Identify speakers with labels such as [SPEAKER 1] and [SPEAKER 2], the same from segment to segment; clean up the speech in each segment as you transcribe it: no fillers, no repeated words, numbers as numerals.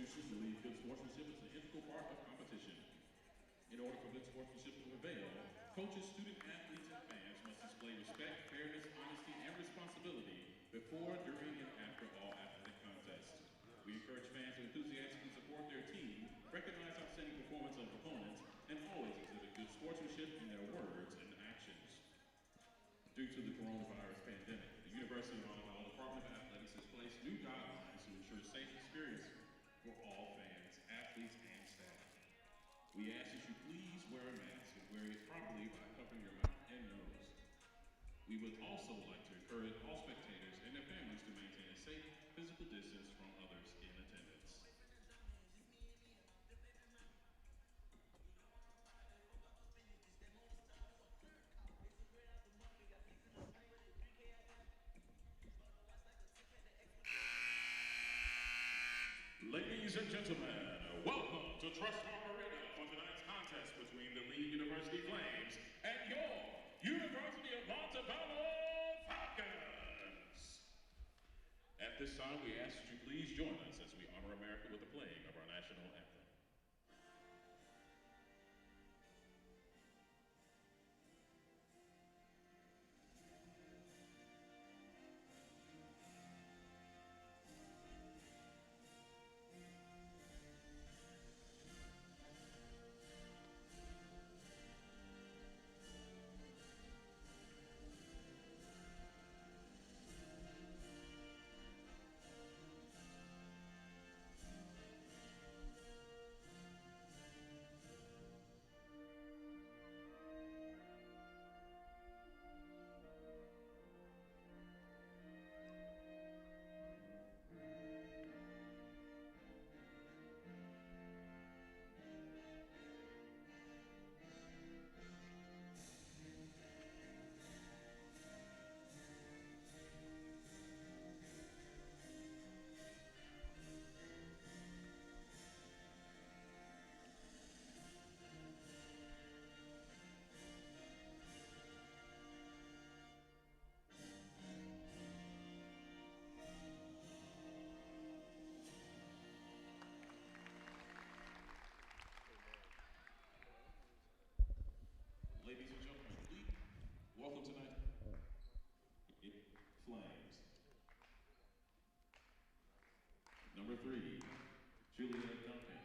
[SPEAKER 1] institutions believe good sportsmanship is an integral part of competition. In order for good sportsmanship to prevail, coaches, student athletes, and fans must display respect, fairness, honesty, and responsibility before, during, and after all athletic contests. We encourage fans to enthusiastically support their team, recognize outstanding performance of opponents, and always exhibit good sportsmanship in their words and actions. Due to the coronavirus pandemic, the University of Alabama Department of Athletics has placed new guidelines to ensure a safe experience for all fans, athletes, and staff. We ask that you please wear a mask and wear it properly by covering your mouth and nose. We would also like to encourage all spectators and their families to maintain a safe physical distance from others in attendance. Ladies and gentlemen, welcome to Trustmark Arena for tonight's contest between the Lee University Flames and your University of Montebello Falcons. At this time, we ask that you please join us as we honor America with the playing of our national anthem. Ladies and gentlemen, please welcome tonight, Flames. Number 3, Julia Duncan.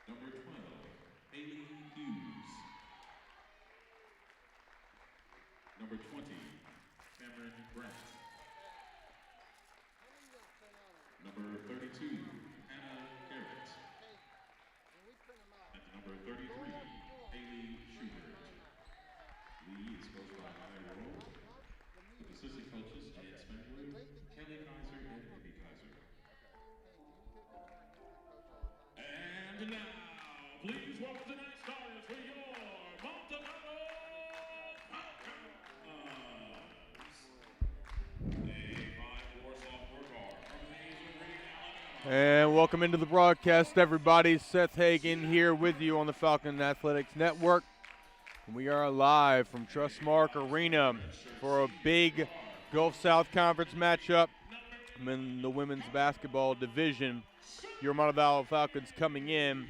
[SPEAKER 1] Number 12, Haley Hughes. Number 20, Cameron Grant. Number 32, Hannah Garrett. And number 33, Haley Schubert. Lee is coached by Maya Rowe, with assistant coaches Ed Spangler, Kelly Kaiser, and Amy Kaiser. And now, please welcome tonight's starters for your Montebello Falcons. A 5'4" sophomore guard from Hazelwood, Alabama.
[SPEAKER 2] And welcome into the broadcast, everybody. Seth Hagen here with you on the Falcon Athletics Network. We are live from Trustmark Arena for a big Gulf South Conference matchup in the women's basketball division. Your Montebello Falcons coming in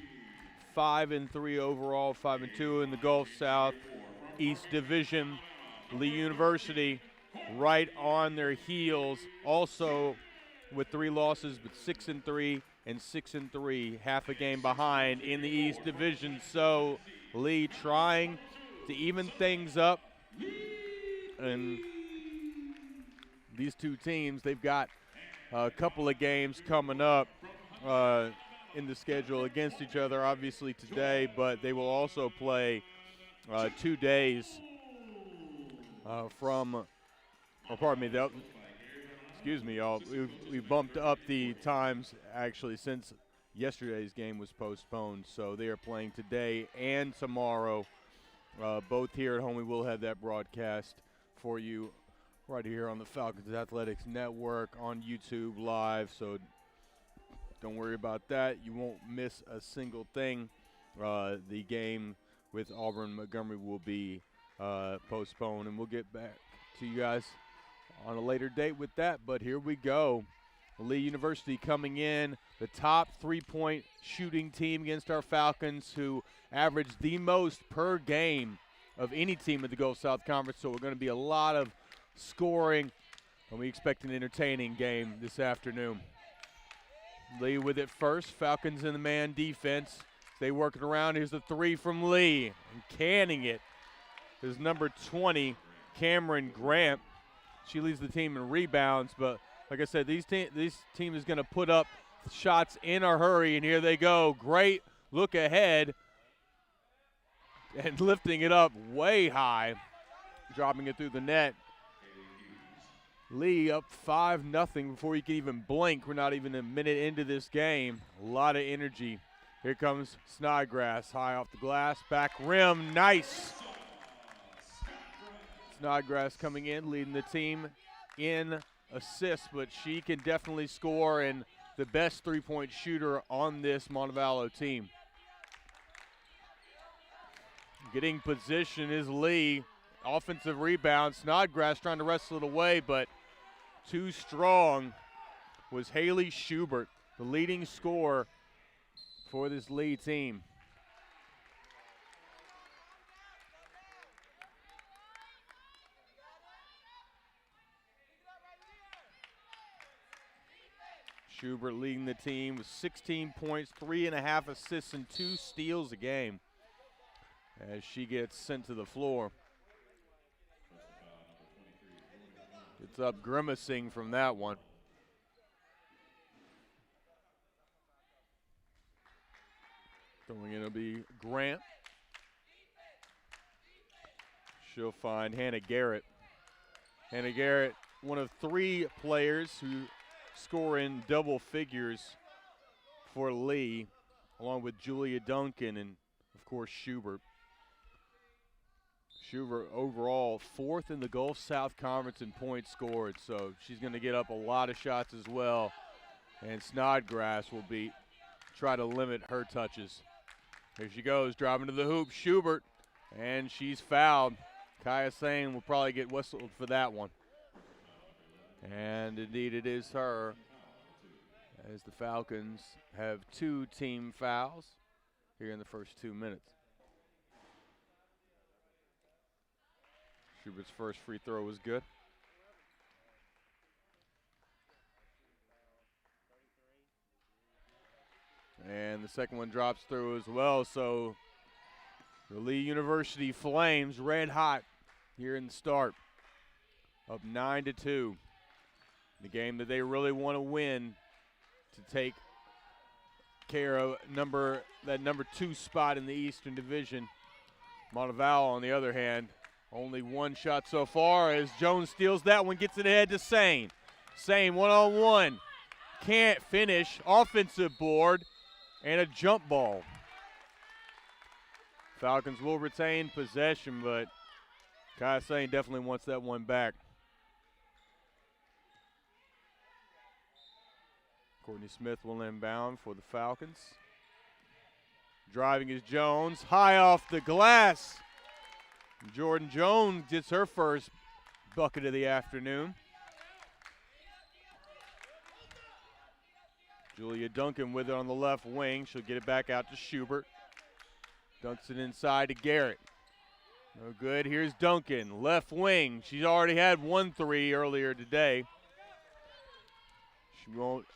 [SPEAKER 2] 5-3 overall, 5-2 in the Gulf South East Division. Lee University right on their heels, also with 3 losses, but 6-3 and 6-3, half a game behind in the East Division. So Lee trying to even things up, and these two teams, they've got a couple of games coming up in the schedule against each other, obviously today, but they will also play 2 days excuse me, y'all. We've bumped up the times actually since yesterday's game was postponed, so they are playing today and tomorrow, both here at home. We will have that broadcast for you right here on the Falcons Athletics Network on YouTube Live, so don't worry about that. You won't miss a single thing. The game with Auburn Montgomery will be postponed, and we'll get back to you guys on a later date with that. But here we go. Lee University coming in the top three-point shooting team against our Falcons, who averaged the most per game of any team in the Gulf South Conference. So we're going to be a lot of scoring, and we expect an entertaining game this afternoon. Lee with it first. Falcons in the man defense. They work it around. Here's the three from Lee. And canning it is number 20, Cameron Grant. She leads the team in rebounds, but like I said, this team is going to put up shots in a hurry, and here they go. Great look ahead and lifting it up way high, dropping it through the net. Lee up 5-0 before you can even blink. We're not even a minute into this game. A lot of energy. Here comes Snodgrass, high off the glass, back rim, nice. Snodgrass coming in, leading the team in assists, but she can definitely score, and the best three-point shooter on this Montevallo team. Getting position is Lee. Offensive rebound. Snodgrass trying to wrestle it away, but too strong was Haley Schubert, the leading scorer for this Lee team. Schubert leading the team with 16 points, 3.5 assists, and 2 steals a game as she gets sent to the floor. It's up grimacing from that one. Going in will be Grant. She'll find Hannah Garrett. Hannah Garrett, one of 3 players who score in double figures for Lee, along with Julia Duncan and, of course, Schubert. Schubert overall 4th in the Gulf South Conference in points scored, so she's going to get up a lot of shots as well. And Snodgrass will try to limit her touches. Here she goes, driving to the hoop, Schubert, and she's fouled. Kaya Sane will probably get whistled for that one. And indeed it is her, as the Falcons have 2 team fouls here in the first 2 minutes. Schubert's first free throw was good. And the second one drops through as well, so the Lee University Flames red hot here in the start, up 9-2. The game that they really want to win to take care of that number 2 spot in the Eastern Division. Montevallo, on the other hand, only 1 shot so far as Jones steals that one, gets it ahead to Sane. Sane one-on-1, can't finish, offensive board, and a jump ball. Falcons will retain possession, but Kai Sane definitely wants that one back. Courtney Smith will inbound for the Falcons. Driving is Jones, high off the glass. Jordan Jones gets her first bucket of the afternoon. Julia Duncan with it on the left wing. She'll get it back out to Schubert. Dunks it inside to Garrett. No good. Here's Duncan, left wing. She's already had 1 3 earlier today. She won't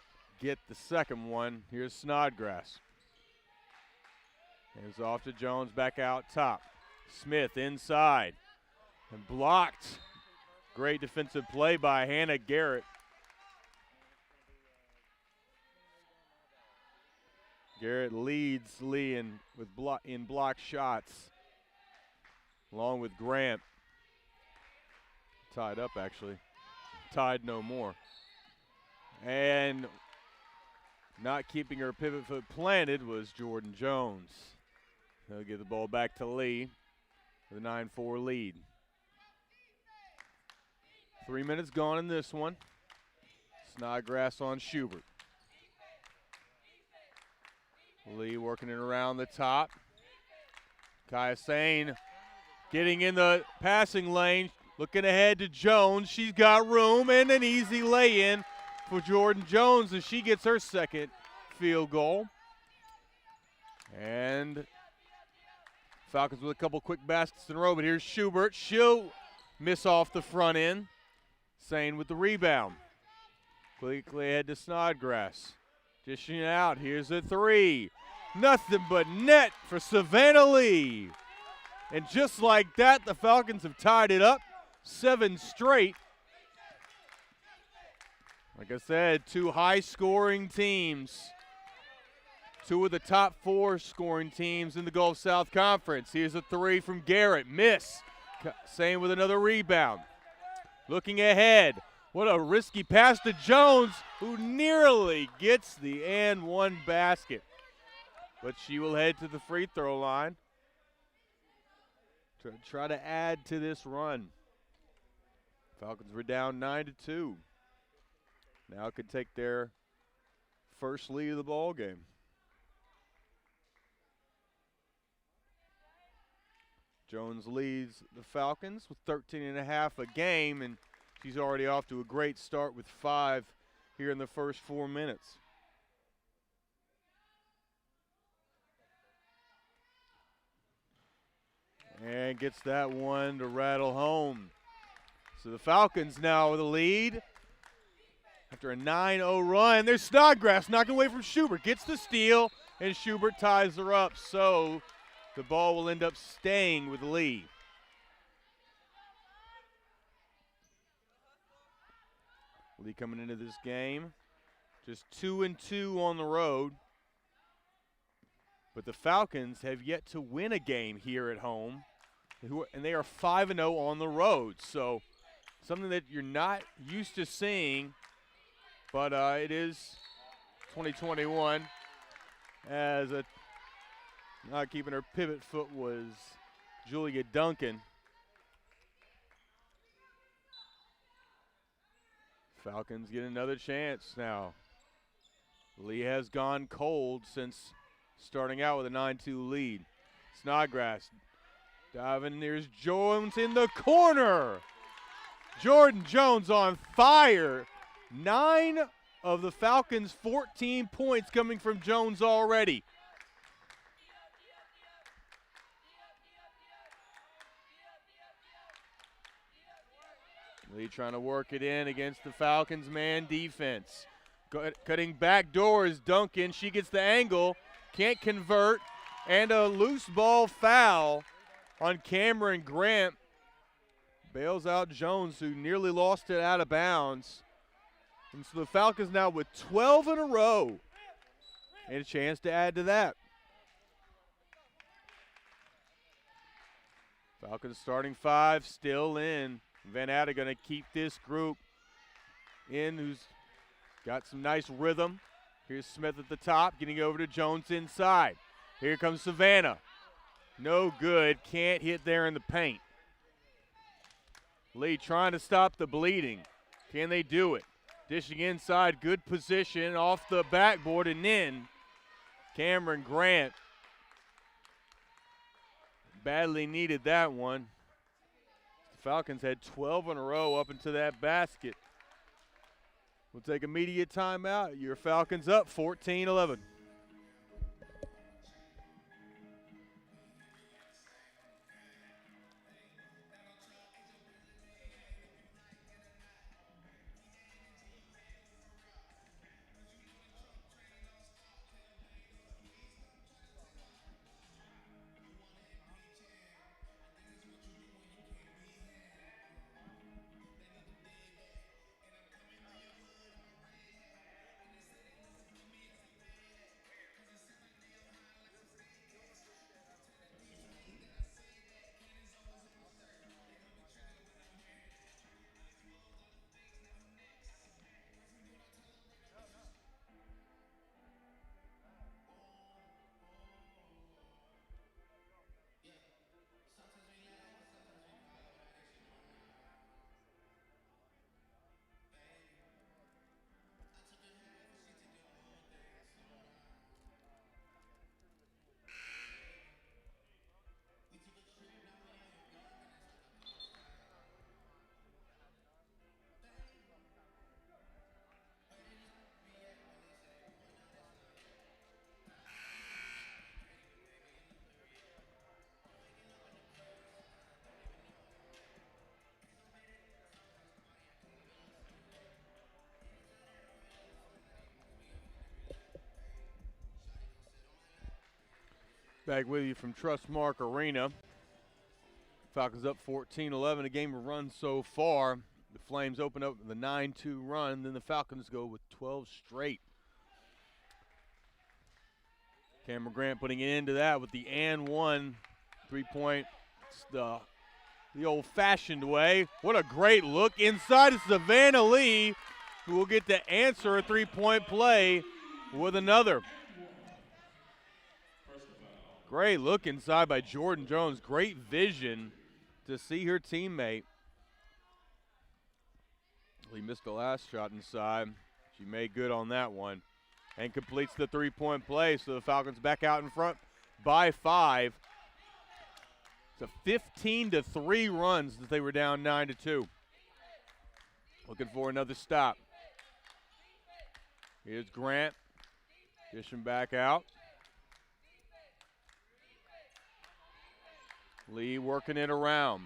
[SPEAKER 2] get the second one. Here's Snodgrass. Hands off to Jones, back out top. Smith inside and blocked. Great defensive play by Hannah Garrett. Garrett leads Lee in block shots, along with Grant. Tied up, actually. Tied no more. And not keeping her pivot foot planted was Jordan Jones. He'll give the ball back to Lee with a 9-4 lead. 3 minutes gone in this one. Snodgrass on Schubert. Lee working it around the top. Kaya Sane getting in the passing lane, looking ahead to Jones. She's got room and an easy lay-in for Jordan Jones as she gets her second field goal. And Falcons with a couple quick baskets in a row, but here's Schubert. She'll miss off the front end. Sane with the rebound. Quickly ahead to Snodgrass. Dishing it out. Here's a three. Nothing but net for Savannah Lee. And just like that, the Falcons have tied it up. 7 straight. Like I said, 2 high-scoring teams. 2 of the top 4 scoring teams in the Gulf South Conference. Here's a three from Garrett. Miss. Same with another rebound. Looking ahead. What a risky pass to Jones, who nearly gets the and one basket. But she will head to the free throw line to try to add to this run. Falcons were down 9-2. Now could take their first lead of the ball game. Jones leads the Falcons with 13.5 a game, and she's already off to a great start with 5 here in the first 4 minutes. And gets that one to rattle home. So the Falcons now with a lead after a 9-0 run. There's Snodgrass knocking away from Schubert. Gets the steal, and Schubert ties her up. So the ball will end up staying with Lee. Lee coming into this game just 2-2 on the road. But the Falcons have yet to win a game here at home, and they are 5-0 on the road. So something that you're not used to seeing, but it is 2021. As not keeping her pivot foot was Julia Duncan. Falcons get another chance now. Lee has gone cold since starting out with a 9-2 lead. Snodgrass diving. There's Jones in the corner. Jordan Jones on fire. 9 of the Falcons' 14 points coming from Jones already. Lee trying to work it in against the Falcons' man defense. Cutting back door is Duncan. She gets the angle, can't convert, and a loose ball foul on Cameron Grant. Bails out Jones, who nearly lost it out of bounds. And so the Falcons now with 12 in a row and a chance to add to that. Falcons starting 5 still in. Van Atta going to keep this group in, who's got some nice rhythm. Here's Smith at the top, getting over to Jones inside. Here comes Savannah. No good, can't hit there in the paint. Lee trying to stop the bleeding. Can they do it? Dishing inside, good position off the backboard and in. Cameron Grant badly needed that one. The Falcons had 12 in a row up into that basket. We'll take immediate timeout. Your Falcons up 14-11. Back with you from Trustmark Arena. Falcons up 14-11, a game of runs so far. The Flames open up with a 9-2 run, then the Falcons go with 12 straight. Cameron Grant putting it into that with the and one three-point. It's the old-fashioned way. What a great look inside. It's Savannah Lee, who will get to answer a three-point play with another. Great look inside by Jordan Jones. Great vision to see her teammate. Lee missed the last shot inside. She made good on that one and completes the three-point play. So the Falcons back out in front by 5. It's a 15-3 runs as they were down 9-2. Looking for another stop. Here's Grant. Dishing back out. Lee working it around.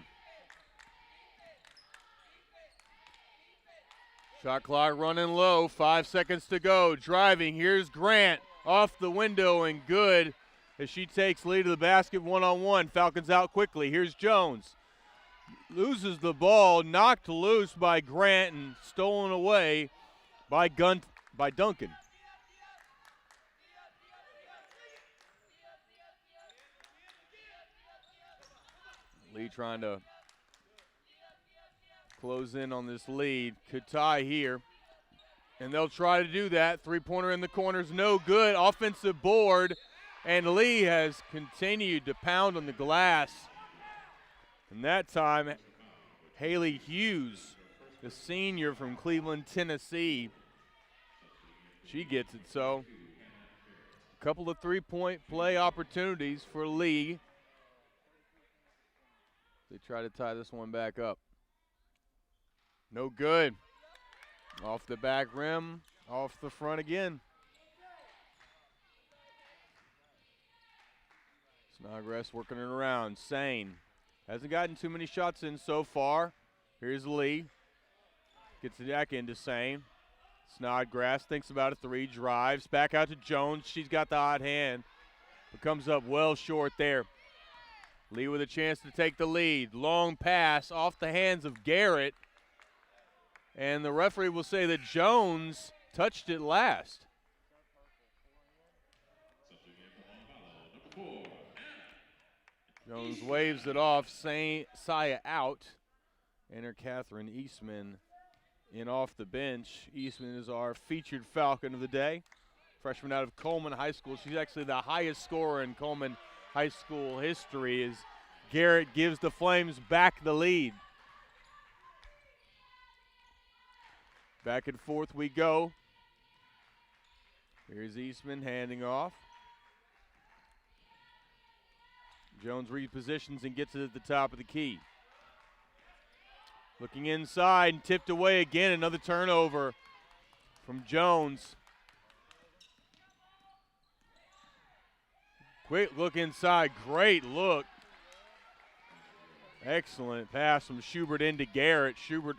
[SPEAKER 2] Shot clock running low, 5 seconds to go. Driving, here's Grant off the window and good as she takes Lee to the basket one-on-one. Falcons out quickly. Here's Jones. Loses the ball, knocked loose by Grant and stolen away by Duncan. Lee trying to close in on this lead. Could tie here. And they'll try to do that. Three-pointer in the corners, no good. Offensive board. And Lee has continued to pound on the glass. And that time, Haley Hughes, the senior from Cleveland, Tennessee, she gets it. So a couple of three-point play opportunities for Lee. They try to tie this one back up. No good. Off the back rim, off the front again. Snodgrass working it around. Sane hasn't gotten too many shots in so far. Here's Lee. Gets it back into Sane. Snodgrass thinks about a three, drives. Back out to Jones. She's got the hot hand, but comes up well short there. Lee with a chance to take the lead. Long pass off the hands of Garrett. And the referee will say that Jones touched it last. Jones waves it off. Saya out. Enter Catherine Eastman in off the bench. Eastman is our featured Falcon of the day. Freshman out of Coleman High School. She's actually the highest scorer in Coleman High School history as Garrett gives the Flames back the lead. Back and forth we go. Here's Eastman handing off. Jones repositions and gets it at the top of the key. Looking inside and tipped away again. Another turnover from Jones. Quick look inside. Great look. Excellent pass from Schubert into Garrett. Schubert,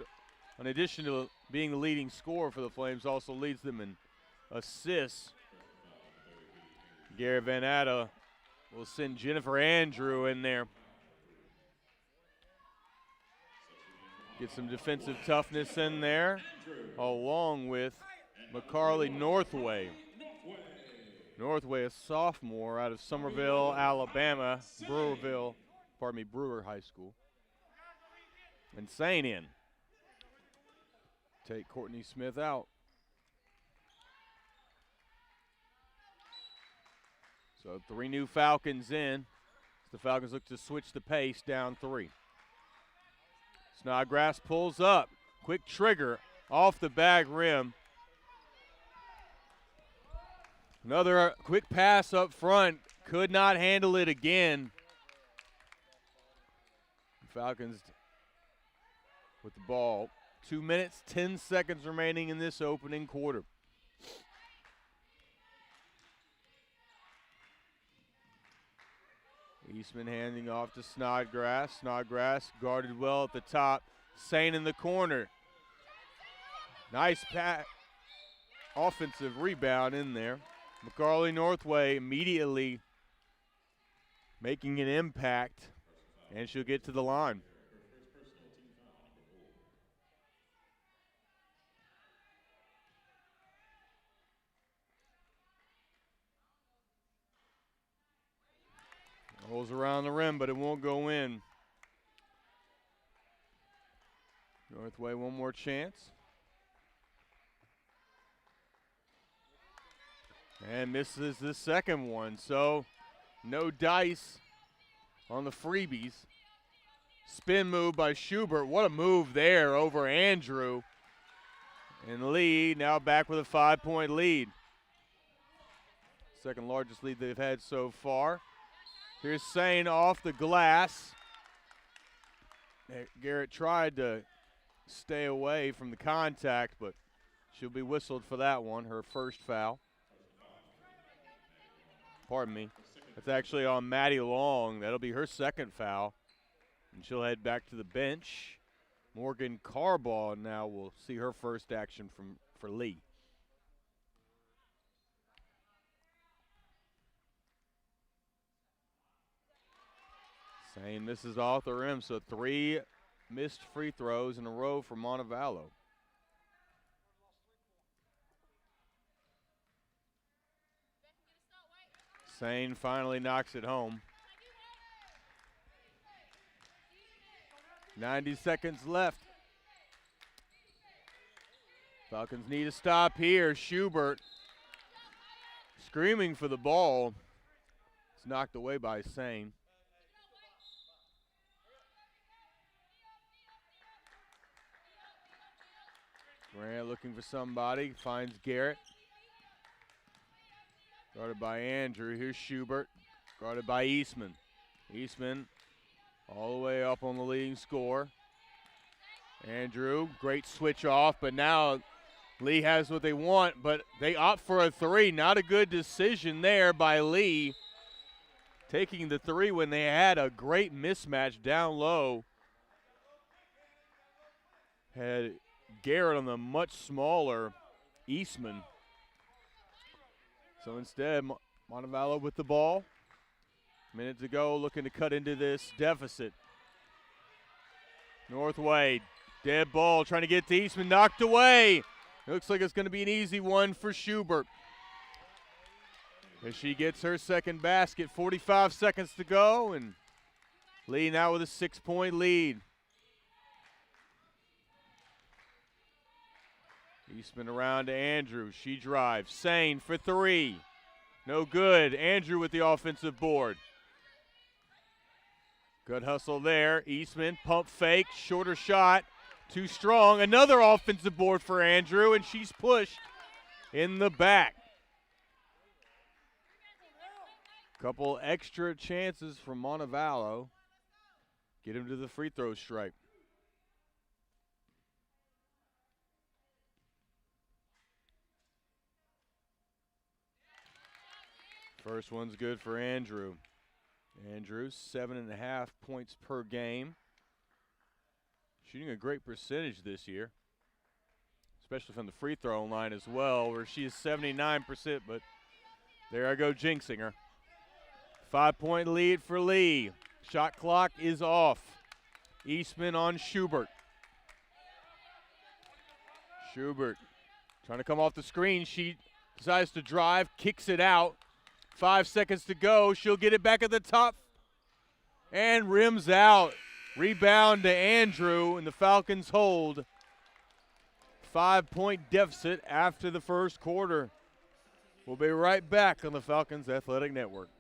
[SPEAKER 2] in addition to being the leading scorer for the Flames, also leads them in assists. Garrett Van Atta will send Jennifer Andrew in there. Get some defensive toughness in there, along with McCarley Northway. Northway, a sophomore out of Somerville, Alabama, Brewer High School. And Sane in. Take Courtney Smith out. So 3 new Falcons in. The Falcons look to switch the pace, down 3. Snodgrass pulls up. Quick trigger off the bag rim. Another quick pass up front. Could not handle it again. Falcons with the ball. 2 minutes, 10 seconds remaining in this opening quarter. Eastman handing off to Snodgrass. Snodgrass guarded well at the top. Sane in the corner. Nice offensive rebound in there. McCarley Northway immediately making an impact, and she'll get to the line. Rolls around the rim, but it won't go in. Northway, one more chance. And misses the second one, so no dice on the freebies. Spin move by Schubert. What a move there over Andrew. And Lee now back with a 5-point lead. Second largest lead they've had so far. Here's Sane off the glass. Garrett tried to stay away from the contact, but she'll be whistled for that one, her first foul. Pardon me. That's actually on Maddie Long. That'll be her second foul. And she'll head back to the bench. Morgan Carbaugh now will see her first action for Lee. Sane misses off the rim, so 3 missed free throws in a row for Montevallo. Sane finally knocks it home. 90 seconds left. Falcons need a stop here. Schubert screaming for the ball. It's knocked away by Sane. Grant looking for somebody, finds Garrett. Guarded by Andrew. Here's Schubert, guarded by Eastman. Eastman all the way up on the leading score. Andrew, great switch off, but now Lee has what they want, but they opt for a 3. Not a good decision there by Lee. Taking the 3 when they had a great mismatch down low. Had Garrett on the much smaller Eastman. So instead, Montevallo with the ball. Minute to go, looking to cut into this deficit. Northway, dead ball, trying to get to Eastman, knocked away. It looks like it's going to be an easy one for Schubert. As she gets her second basket, 45 seconds to go, and Lee now with a 6-point lead. Eastman around to Andrew. She drives. Sane for 3. No good. Andrew with the offensive board. Good hustle there. Eastman, pump fake, shorter shot. Too strong. Another offensive board for Andrew, and she's pushed in the back. Couple extra chances from Montevallo. Get him to the free throw stripe. First one's good for Andrew. Andrew, 7.5 points per game. Shooting a great percentage this year, especially from the free throw line as well, where she is 79%, but there I go jinxing her. 5-point lead for Lee. Shot clock is off. Eastman on Schubert. Schubert trying to come off the screen. She decides to drive, kicks it out. 5 seconds to go. She'll get it back at the top and rims out. Rebound to Andrew, and the Falcons hold. 5-point deficit after the first quarter. We'll be right back on the Falcons Athletic Network.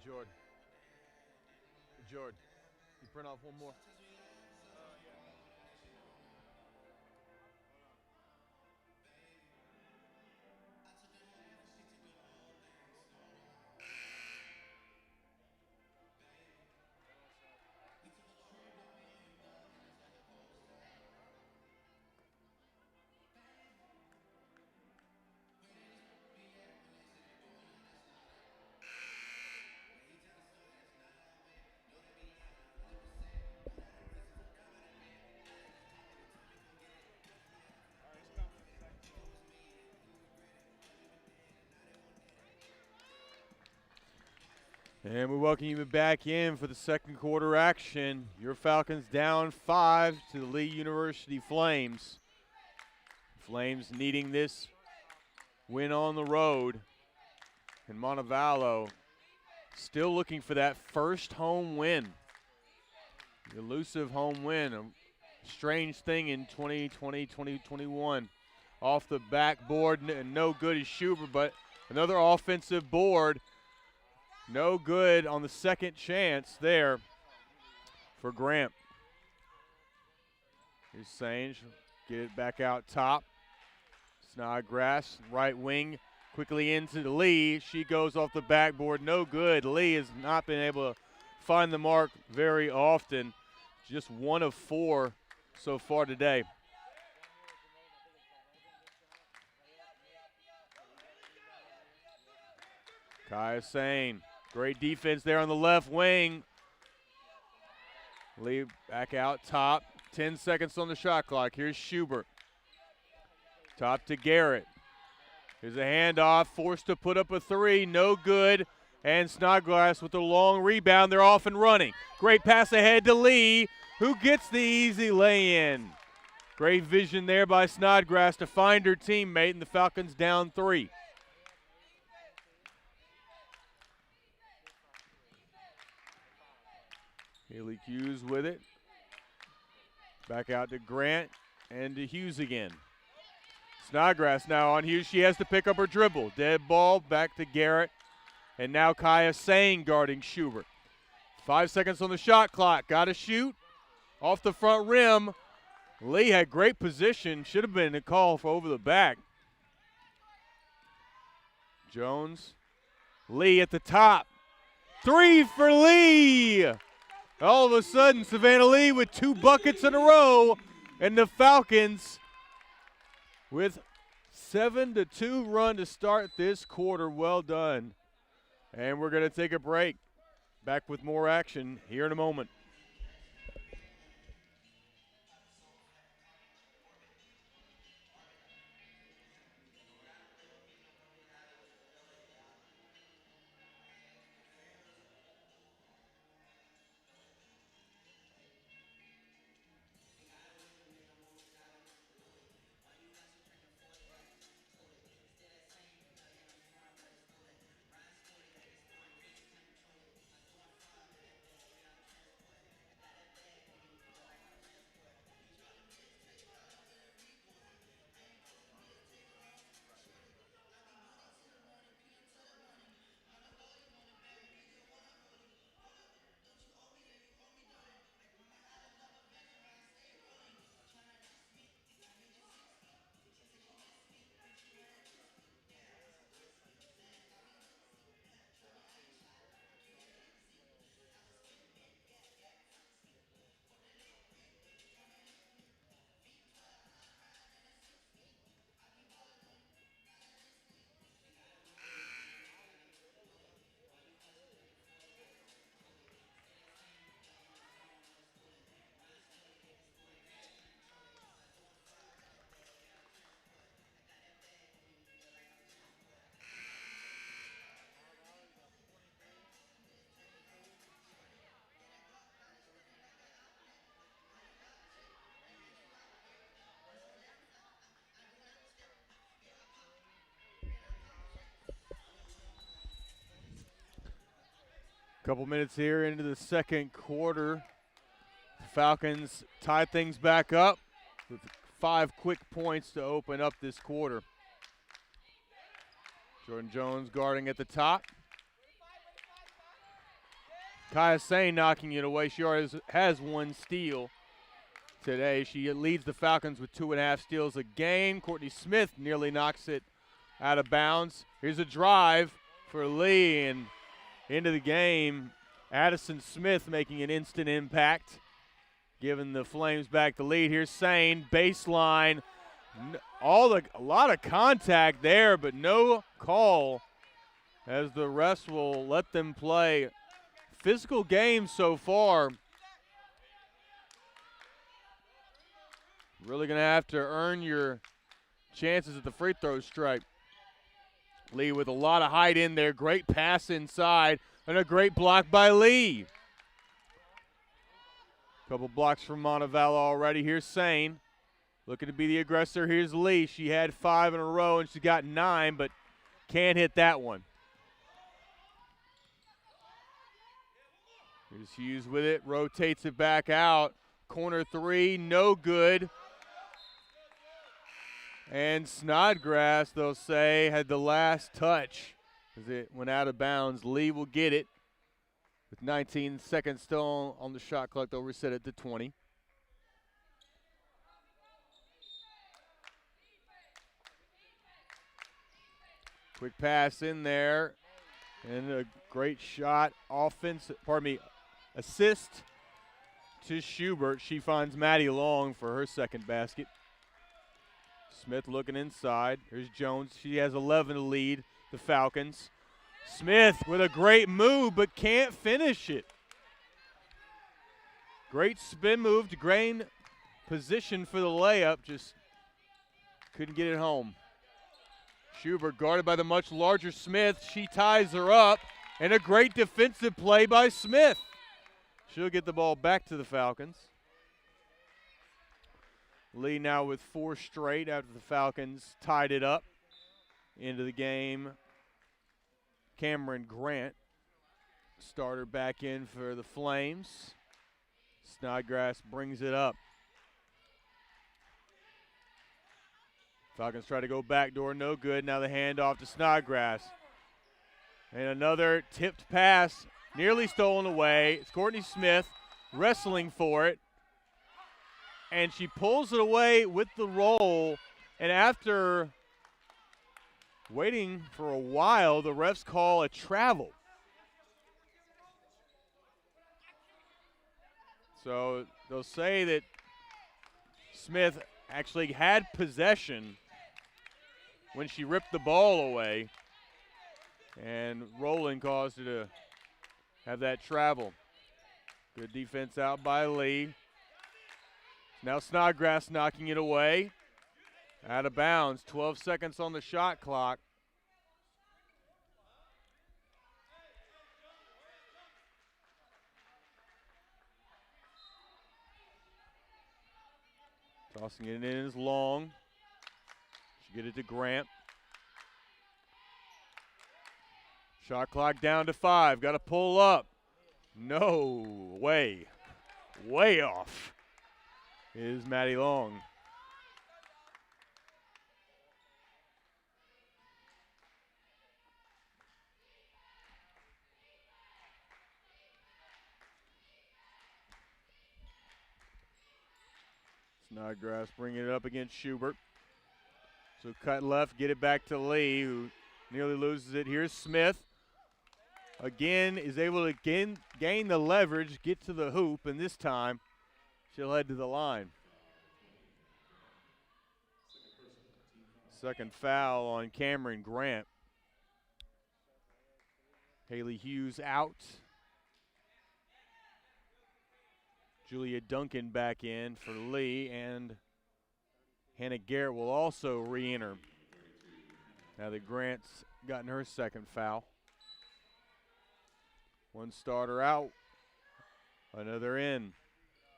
[SPEAKER 2] Jordan. Jordan, you print off one more? And we welcome you back in for the second quarter action. Your Falcons down 5 to the Lee University Flames. Flames needing this win on the road. And Montevallo still looking for that first home win. The elusive home win, a strange thing in 2020, 2021. Off the backboard, no good is Schubert, but another offensive board. No good on the second chance there for Grant. Here's Sange, get it back out top. Snodgrass, right wing, quickly into Lee. She goes off the backboard, no good. Lee has not been able to find the mark very often. Just 1 of 4 so far today. Kaya Sane. Great defense there on the left wing. Lee back out top. 10 seconds on the shot clock. Here's Schubert. Top to Garrett. Here's a handoff. Forced to put up a 3. No good. And Snodgrass with a long rebound. They're off and running. Great pass ahead to Lee, who gets the easy lay-in. Great vision there by Snodgrass to find her teammate, and the Falcons down 3. Haley Hughes with it. Back out to Grant and to Hughes again. Snodgrass now on Hughes. She has to pick up her dribble. Dead ball back to Garrett. And now Kaya Sane guarding Schubert. 5 seconds on the shot clock. Got to shoot. Off the front rim. Lee had great position. Should have been a call for over the back. Jones. Lee at the top. 3 for Lee. All of a sudden, Savannah Lee with 2 buckets in a row, and the Falcons with 7-2 run to start this quarter. Well done. And we're going to take a break. Back with more action here in a moment. Couple minutes here into the second quarter. The Falcons tie things back up with 5 quick points to open up this quarter. Jordan Jones guarding at the top. Kaya Sane knocking it away. She already has 1 steal today. She leads the Falcons with 2.5 steals a game. Courtney Smith nearly knocks it out of bounds. Here's a drive for Lee, and into the game. Addison Smith making an instant impact, giving the Flames back the lead. Here's Sane, baseline. A lot of contact there, but no call, as the refs will let them play. Physical game so far. Really going to have to earn your chances at the free throw stripe. Lee with a lot of height in there. Great pass inside, and a great block by Lee. Couple blocks from Montevallo already. Here's Sane, looking to be the aggressor. Here's Lee. She had 5 in a row, and she got 9, but can't hit that one. Here's Hughes with it, rotates it back out. Corner 3, no good. And Snodgrass, they'll say, had the last touch as it went out of bounds. Lee will get it. With 19 seconds still on the shot clock, they'll reset it to 20. Quick pass in there. And a great shot, assist to Schubert. She finds Maddie Long for her second basket. Smith looking inside. Here's Jones. She has 11 to lead the Falcons. Smith with a great move, but can't finish it. Great spin move to gain position for the layup, just couldn't get it home. Schubert guarded by the much larger Smith. She ties her up, and a great defensive play by Smith. She'll get the ball back to the Falcons. Lee now with 4 straight after the Falcons tied it up. Into the game, Cameron Grant, starter, back in for the Flames. Snodgrass brings it up. Falcons try to go backdoor, no good. Now the handoff to Snodgrass. And another tipped pass, nearly stolen away. It's Courtney Smith wrestling for it. And she pulls it away with the roll. And after waiting for a while, the refs call a travel. So they'll say that Smith actually had possession when she ripped the ball away, and rolling caused her to have that travel. Good defense out by Lee. Now Snodgrass knocking it away. Out of bounds, 12 seconds on the shot clock. Tossing it in is Long. She get it to Grant. Shot clock down to 5. Got to pull up. No way. Way off is Maddie Long. Snodgrass bringing it up against Schubert. So cut left, get it back to Lee, who nearly loses it. Here's Smith. Again, is able to gain the leverage, get to the hoop, and this time she'll head to the line. Second foul on Cameron Grant. Haley Hughes out. Julia Duncan back in for Lee, and Hannah Garrett will also re-enter. Now that Grant's gotten her second foul. One starter out, another in.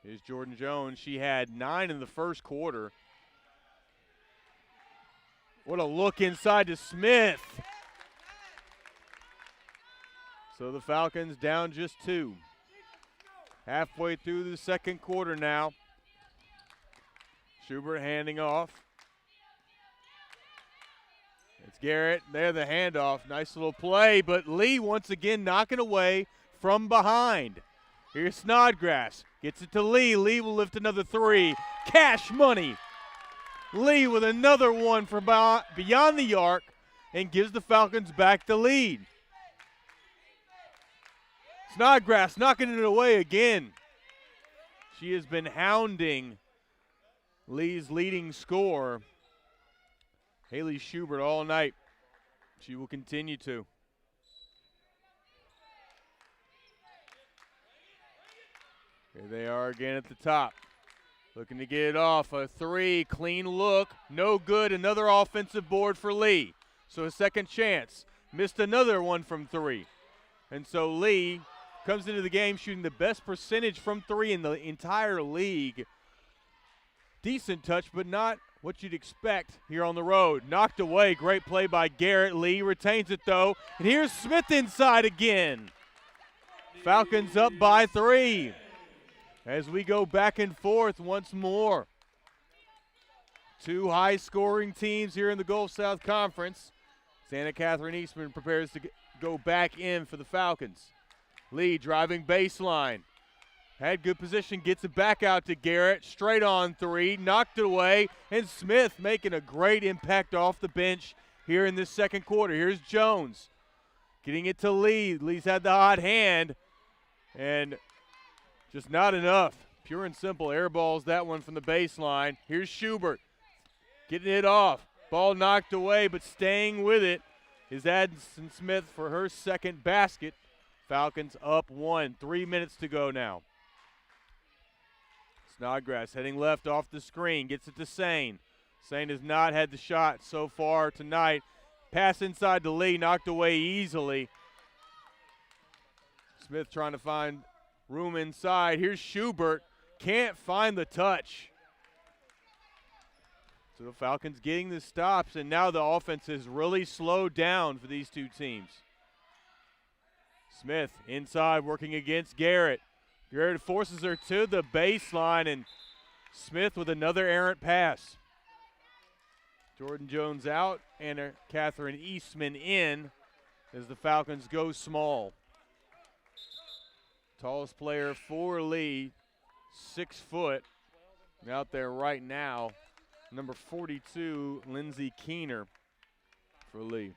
[SPEAKER 2] Here's Jordan Jones. She had 9 in the first quarter. What a look inside to Smith. So the Falcons down just 2. Halfway through the second quarter now. Schubert handing off. It's Garrett. There, the handoff. Nice little play, but Lee once again knocking away from behind. Here's Snodgrass. Gets it to Lee. Lee will lift another three. Cash money. Lee with another one from beyond the arc and gives the Falcons back the lead. Snodgrass knocking it away again. She has been hounding Lee's leading scorer, Haley Schubert, all night. She will continue to. Here they are again at the top. Looking to get it off. A three, clean look, no good. Another offensive board for Lee. So a second chance. Missed another one from three. And so Lee comes into the game shooting the best percentage from three in the entire league. Decent touch, but not what you'd expect here on the road. Knocked away. Great play by Garrett. Lee retains it, though. And here's Smith inside again. Falcons up by 3 as we go back and forth once more. Two high-scoring teams here in the Gulf South Conference. Santa Catherine Eastman prepares to go back in for the Falcons. Lee driving baseline. Had good position, gets it back out to Garrett. Straight on three, knocked it away. And Smith making a great impact off the bench here in this second quarter. Here's Jones getting it to Lee. Lee's had the hot hand. And just not enough. Pure and simple air balls that one from the baseline. Here's Schubert getting it off. Ball knocked away, but staying with it is Addison Smith for her second basket. Falcons up 1. 3 minutes to go now. Snodgrass heading left off the screen. Gets it to Sane. Sane has not had the shot so far tonight. Pass inside to Lee. Knocked away easily. Smith trying to find room inside. Here's Schubert. Can't find the touch. So the Falcons getting the stops, and now the offense has really slowed down for these two teams. Smith inside working against Garrett. Garrett forces her to the baseline, and Smith with another errant pass. Jordan Jones out and Catherine Eastman in as the Falcons go small. Tallest player for Lee, 6 foot. Out there right now, number 42, Lindsey Keener for Lee.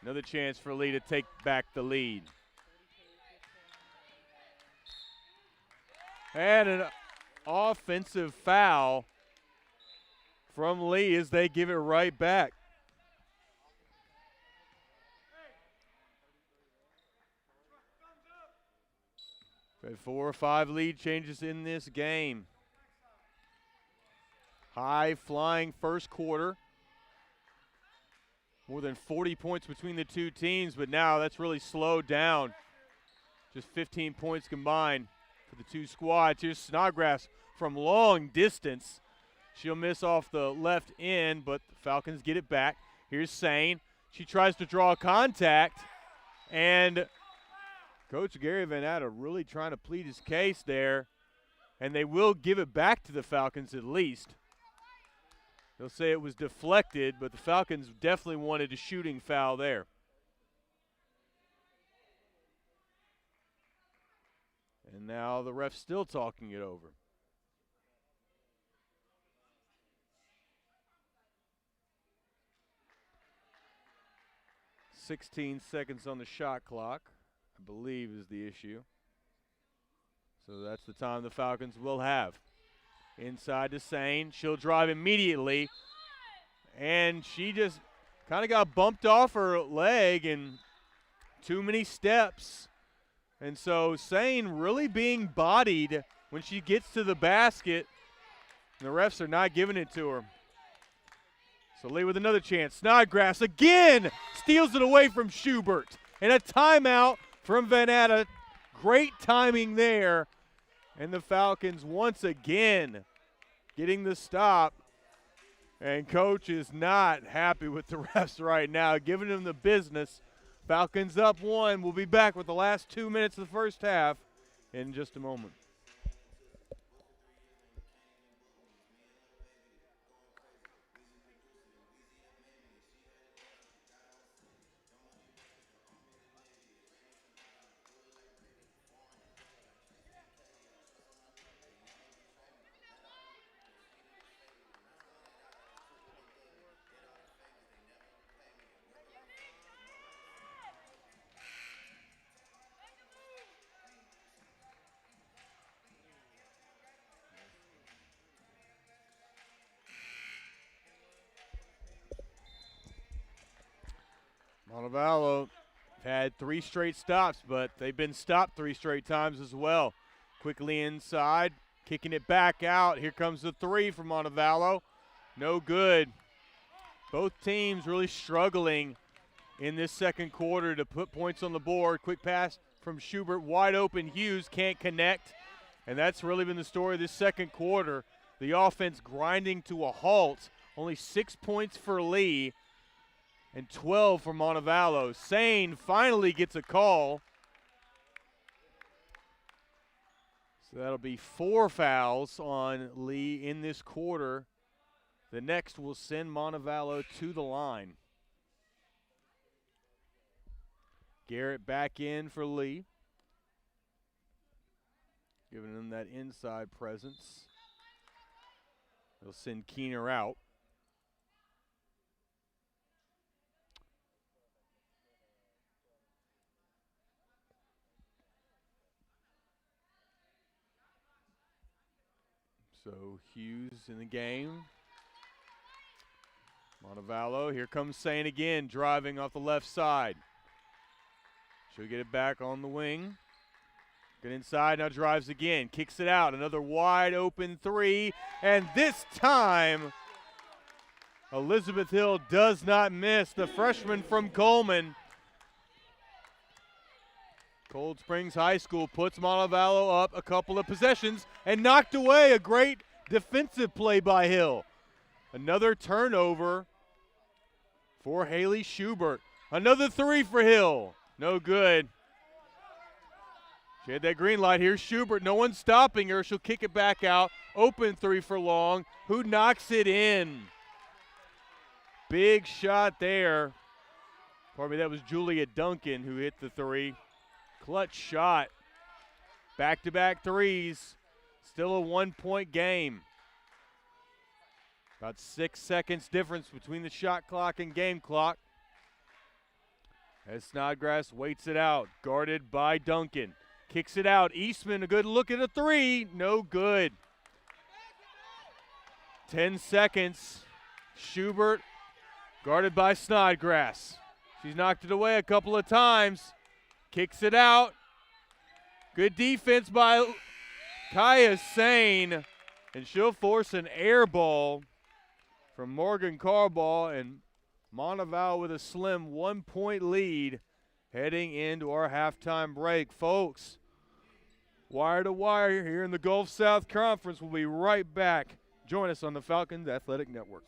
[SPEAKER 2] Another chance for Lee to take back the lead. And an offensive foul from Lee as they give it right back. We've had 4 or 5 lead changes in this game. High flying first quarter. More than 40 points between the two teams, but now that's really slowed down. Just 15 points combined for the two squads. Here's Snodgrass from long distance. She'll miss off the left end, but the Falcons get it back. Here's Sane. She tries to draw contact, and Coach Gary Van Atta really trying to plead his case there, and they will give it back to the Falcons at least. They'll say it was deflected, but the Falcons definitely wanted a shooting foul there. And now the ref's still talking it over. 16 seconds on the shot clock, I believe, is the issue. So that's the time the Falcons will have. Inside to Sane. She'll drive immediately. And she just kind of got bumped off her leg and too many steps. And so Sane really being bodied when she gets to the basket. And the refs are not giving it to her. So Lee with another chance. Snodgrass again steals it away from Schubert. And a timeout from Van Atta. Great timing there. And the Falcons once again getting the stop. And Coach is not happy with the refs right now, giving them the business. Falcons up 1. We'll be back with the last 2 minutes of the first half in just a moment. Montevallo had 3 straight stops, but they've been stopped 3 straight times as well. Quickly inside, kicking it back out. Here comes the 3 from Montevallo. No good. Both teams really struggling in this second quarter to put points on the board. Quick pass from Schubert, wide open. Hughes can't connect, and that's really been the story of this second quarter. The offense grinding to a halt. Only 6 points for Lee and 12 for Montevallo. Sane finally gets a call. So that'll be 4 fouls on Lee in this quarter. The next will send Montevallo to the line. Garrett back in for Lee, giving them that inside presence. They'll send Keener out. So Hughes in the game. Montevallo, here comes Sane again, driving off the left side. She'll get it back on the wing. Get inside, now drives again, kicks it out. Another wide open 3, and this time Elizabeth Hill does not miss. The freshman from Coleman. Cold Springs High School puts Montevallo up a couple of possessions and knocked away. A great defensive play by Hill. Another turnover for Haley Schubert. Another 3 for Hill. No good. She had that green light. Here's Schubert. No one's stopping her. She'll kick it back out. Open 3 for Long, who knocks it in. Big shot there. Pardon me, that was Julia Duncan who hit the 3. Clutch shot. Back-to-back 3s. Still a 1-point game. About 6 seconds difference between the shot clock and game clock. As Snodgrass waits it out, guarded by Duncan. Kicks it out. Eastman, a good look at a 3. No good. 10 seconds. Schubert, guarded by Snodgrass. She's knocked it away a couple of times. Kicks it out. Good defense by Kaya Sane. And she'll force an air ball from Morgan Carball, and Montevallo with a slim 1-point lead heading into our halftime break. Folks, wire to wire here in the Gulf South Conference. We'll be right back. Join us on the Falcons Athletic Network.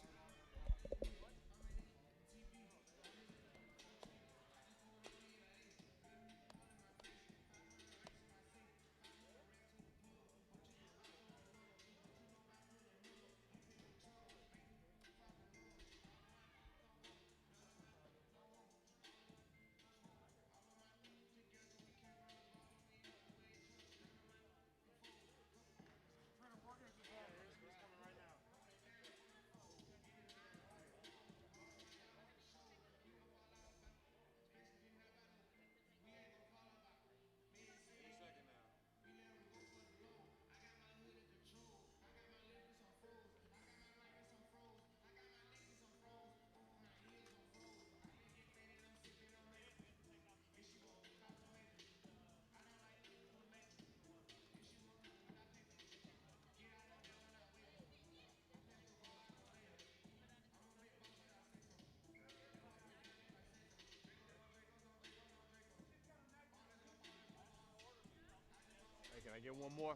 [SPEAKER 2] Hey, can I get one more?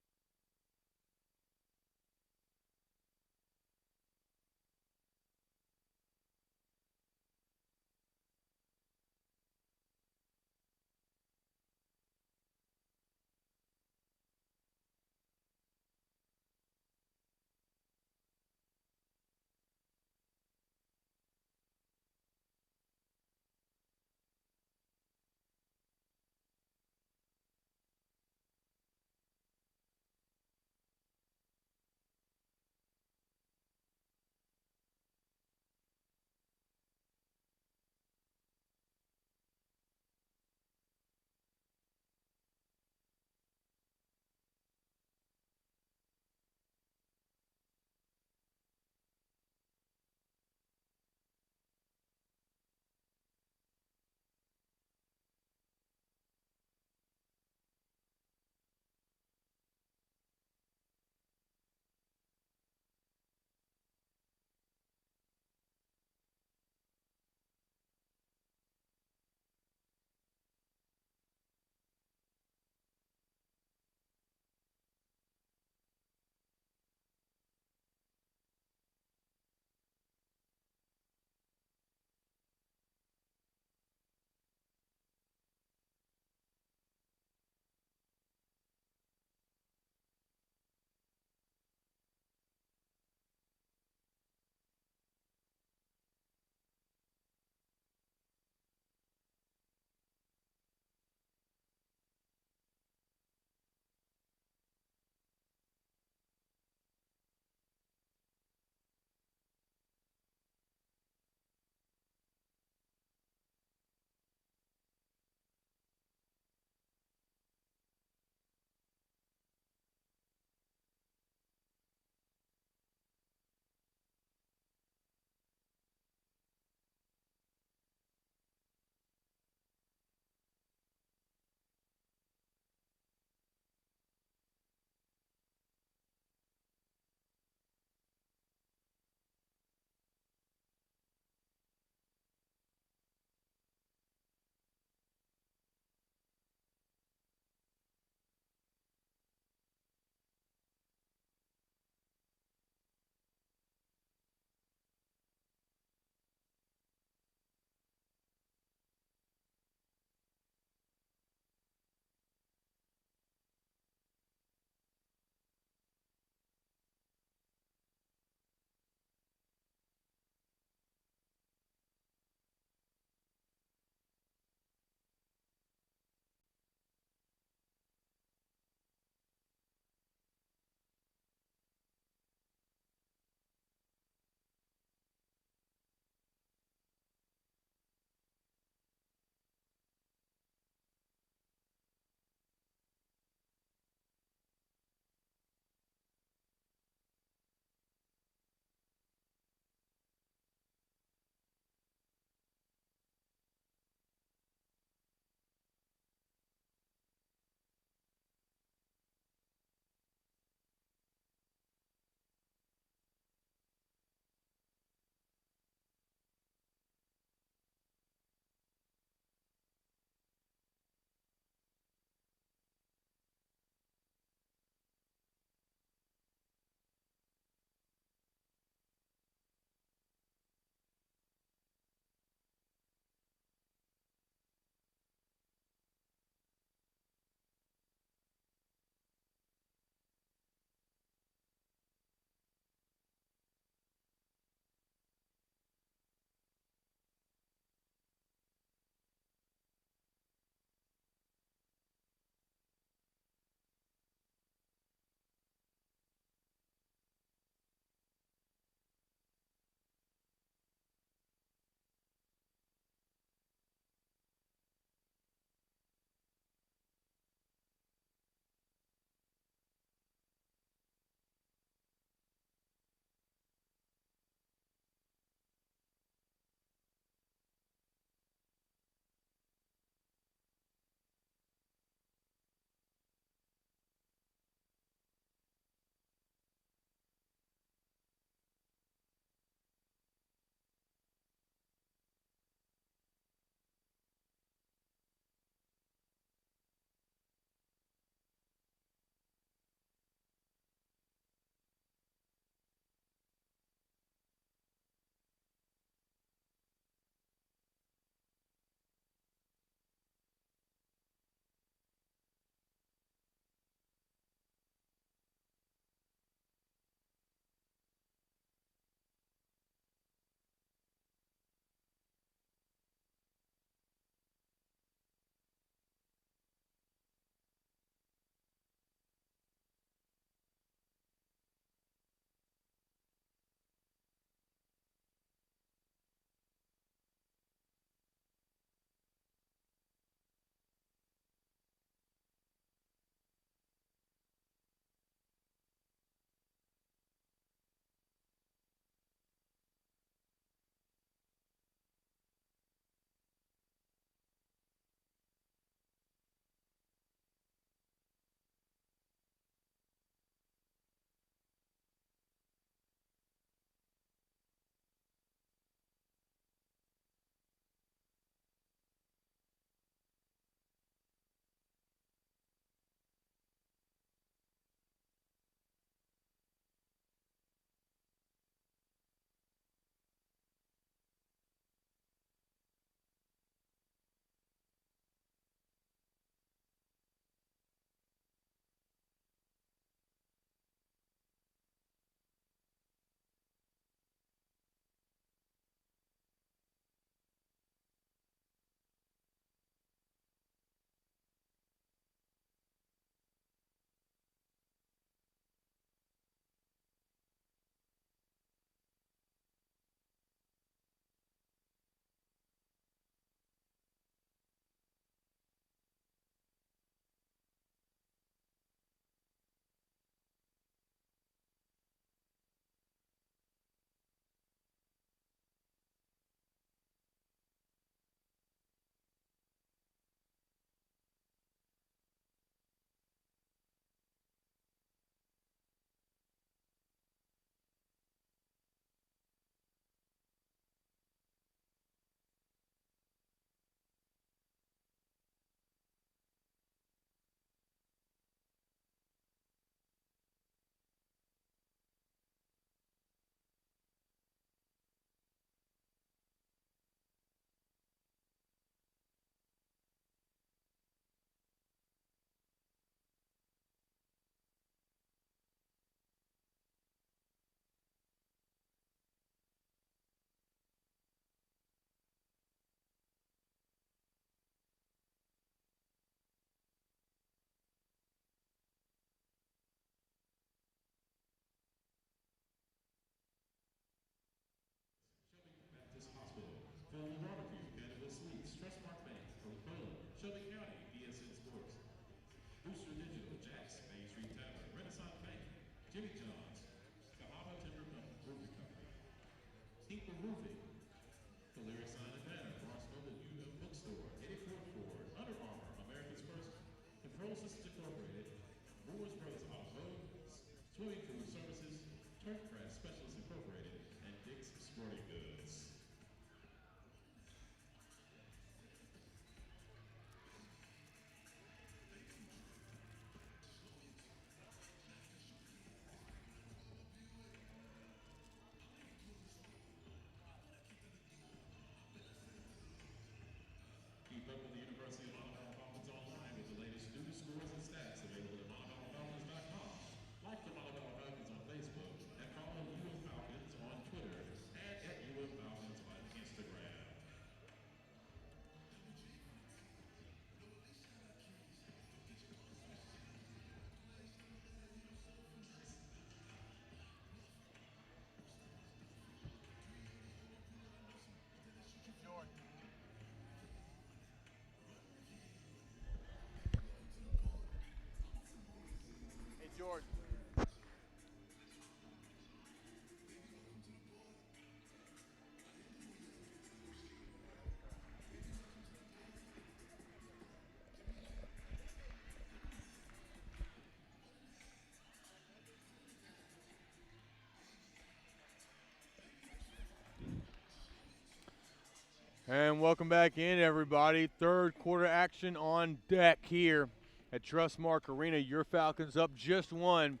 [SPEAKER 2] And welcome back in, everybody. Third quarter action on deck here at Trustmark Arena. Your Falcons up just one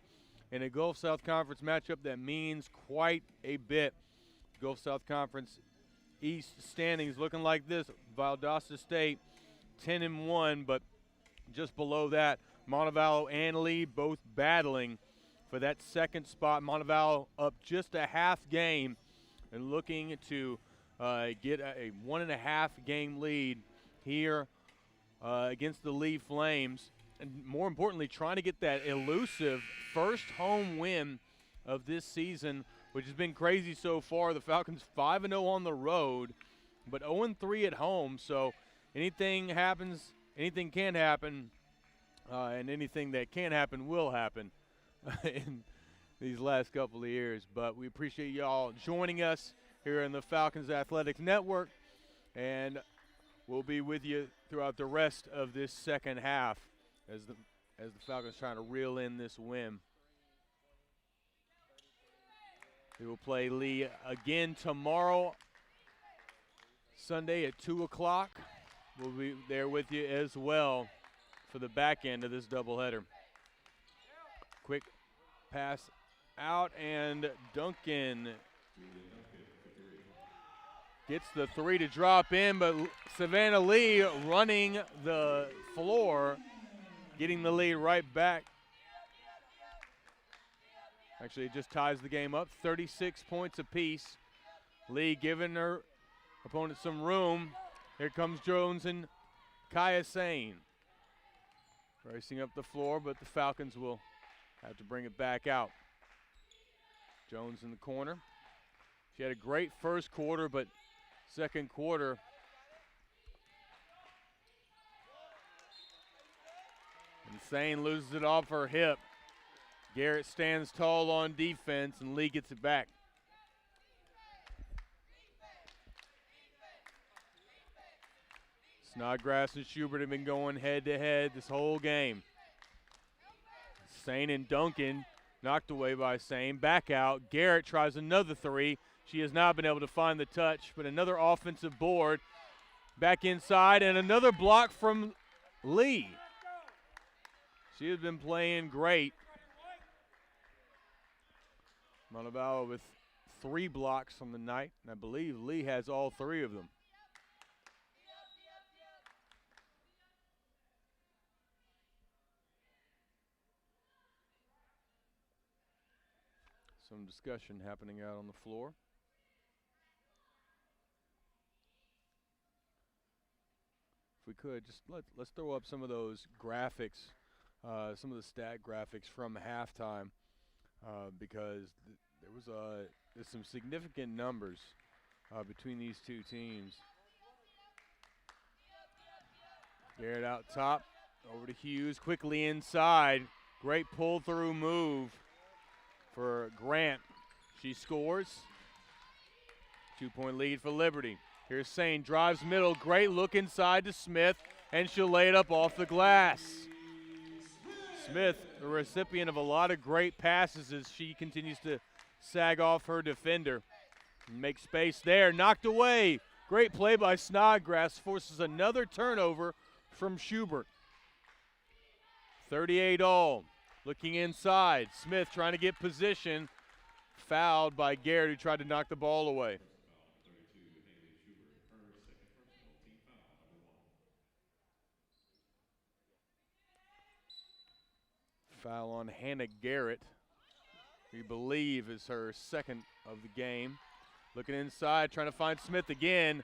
[SPEAKER 2] in a Gulf South Conference matchup that means quite a bit. Gulf South Conference East standings looking like this. Valdosta State 10-1, but just below that, Montevallo and Lee both battling for that second spot. Montevallo up just a half game and looking to get a 1.5 game lead here against the Lee Flames. And more importantly, trying to get that elusive first home win of this season, which has been crazy so far. The Falcons 5-0 on the road, but 0-3 at home. So anything happens, anything can happen, and anything that can happen will happen in these last couple of years. But we appreciate y'all joining us here in the Falcons Athletics Network, and we'll be with you throughout the rest of this second half as the Falcons trying to reel in this win. They will play Lee again tomorrow, Sunday at 2 o'clock. We'll be there with you as well for the back end of this doubleheader. Quick pass out, and Duncan gets the three to drop in, but Savannah Lee running the floor, getting the lead right back. Actually, it just ties the game up, 36 points apiece. Lee giving her opponent some room. Here comes Jones and Kaya Sane racing up the floor, but the Falcons will have to bring it back out. Jones in the corner. She had a great first quarter, but second quarter, and Sane loses it off her hip. Garrett stands tall on defense, and Lee gets it back. Snodgrass and Schubert have been going head-to-head this whole game. Sane and Duncan knocked away by Sane. Back out. Garrett tries another three. She has not been able to find the touch, but another offensive board. Back inside, and another block from Lee. She has been playing great. Montevallo with 3 blocks on the night, and I believe Lee has all 3 of them. Some discussion happening out on the floor. If we could, just let's throw up some of those graphics, some of the stat graphics from halftime, because there's some significant numbers between these two teams. Garrett out top, over to Hughes, quickly inside. Great pull-through move for Grant. She scores. 2-point lead for Liberty. Here's Sane, drives middle, great look inside to Smith, and she'll lay it up off the glass. Smith, the recipient of a lot of great passes as she continues to sag off her defender. Make space there, knocked away. Great play by Snodgrass, forces another turnover from Schubert. 38 all. Looking inside, Smith trying to get position, fouled by Garrett, who tried to knock the ball away. Foul on Hannah Garrett, we believe is her second of the game. Looking inside, trying to find Smith again.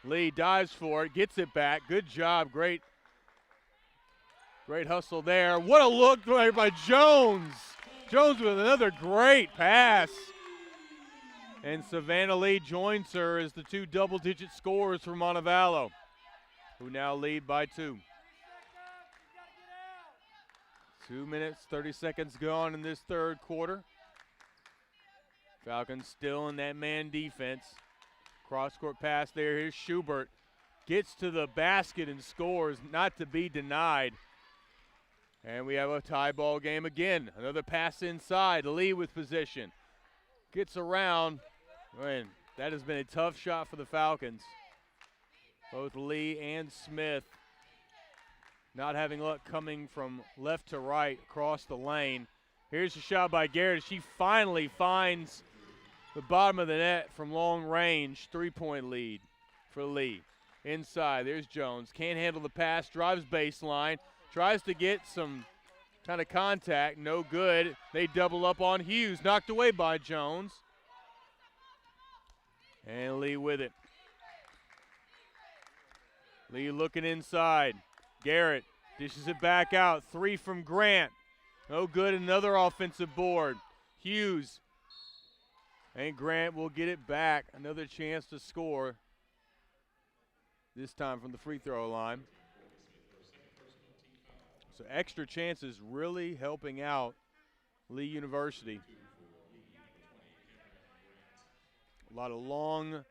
[SPEAKER 2] Lee dives for it, gets it back. Good job, great hustle there. What a look by Jones. Jones with another great pass. And Savannah Lee joins her as the 2 double-digit scorers for Montevallo, who now lead by 2. 2 minutes, 30 seconds gone in this third quarter. Falcons still in that man defense. Cross-court pass there. Here's Schubert. Gets to the basket and scores, not to be denied. And we have a tie ball game again. Another pass inside. Lee with position. Gets around. And that has been a tough shot for the Falcons. Both Lee and Smith not having luck coming from left to right across the lane. Here's a shot by Garrett. She finally finds the bottom of the net from long range. 3-point lead for Lee. Inside, there's Jones. Can't handle the pass, drives baseline, tries to get some kind of contact. No good. They double up on Hughes. Knocked away by Jones. And Lee with it. Lee looking inside. Garrett dishes it back out. 3 from Grant. No good. Another offensive board. Hughes. And Grant will get it back. Another chance to score. This time from the free throw line. So extra chances really helping out Lee University. A lot of long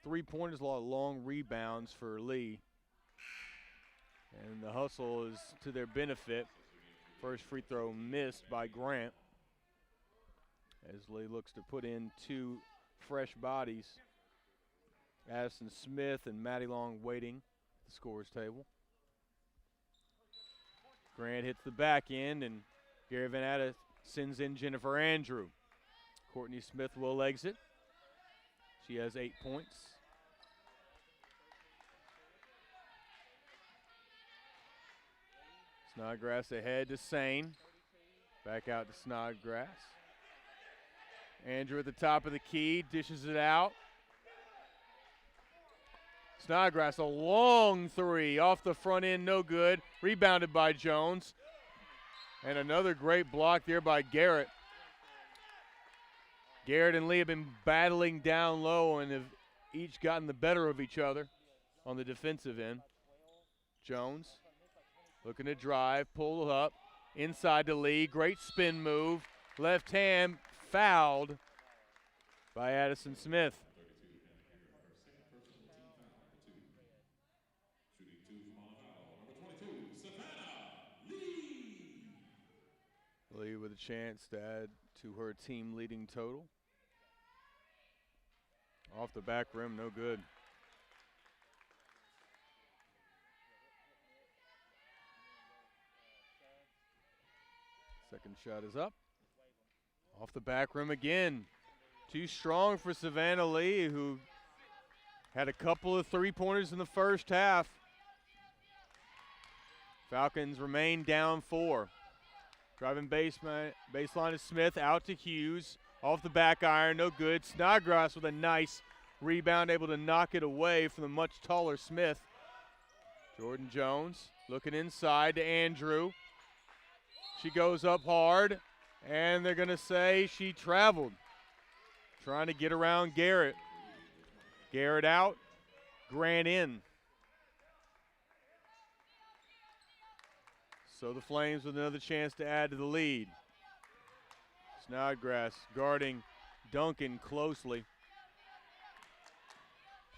[SPEAKER 2] three-pointers, a lot of long rebounds for Lee. And the hustle is to their benefit. First free throw missed by Grant as Lee looks to put in 2 fresh bodies. Addison Smith and Maddie Long waiting at the scorer's table. Grant hits the back end, and Gary Van Atta sends in Jennifer Andrew. Courtney Smith will exit. She has 8 points. Snodgrass ahead to Sane. Back out to Snodgrass. Andrew at the top of the key, dishes it out. Snodgrass, a long 3 off the front end, no good. Rebounded by Jones. And another great block there by Garrett. Garrett and Lee have been battling down low and have each gotten the better of each other on the defensive end. Jones looking to drive, pull up, inside to Lee. Great spin move. Left hand fouled by Addison Smith. Lee with a chance to add to her team leading total. Off the back rim, no good. Second shot is up. Off the back rim again. Too strong for Savannah Lee, who had a couple of 3-pointers in the first half. Falcons remain down 4. Driving baseline is Smith, out to Hughes. Off the back iron, no good. Snodgrass with a nice rebound, able to knock it away from the much taller Smith. Jordan Jones looking inside to Andrew. She goes up hard, and they're going to say she traveled. Trying to get around Garrett. Garrett out, Grant in. So the Flames with another chance to add to the lead. Snodgrass guarding Duncan closely.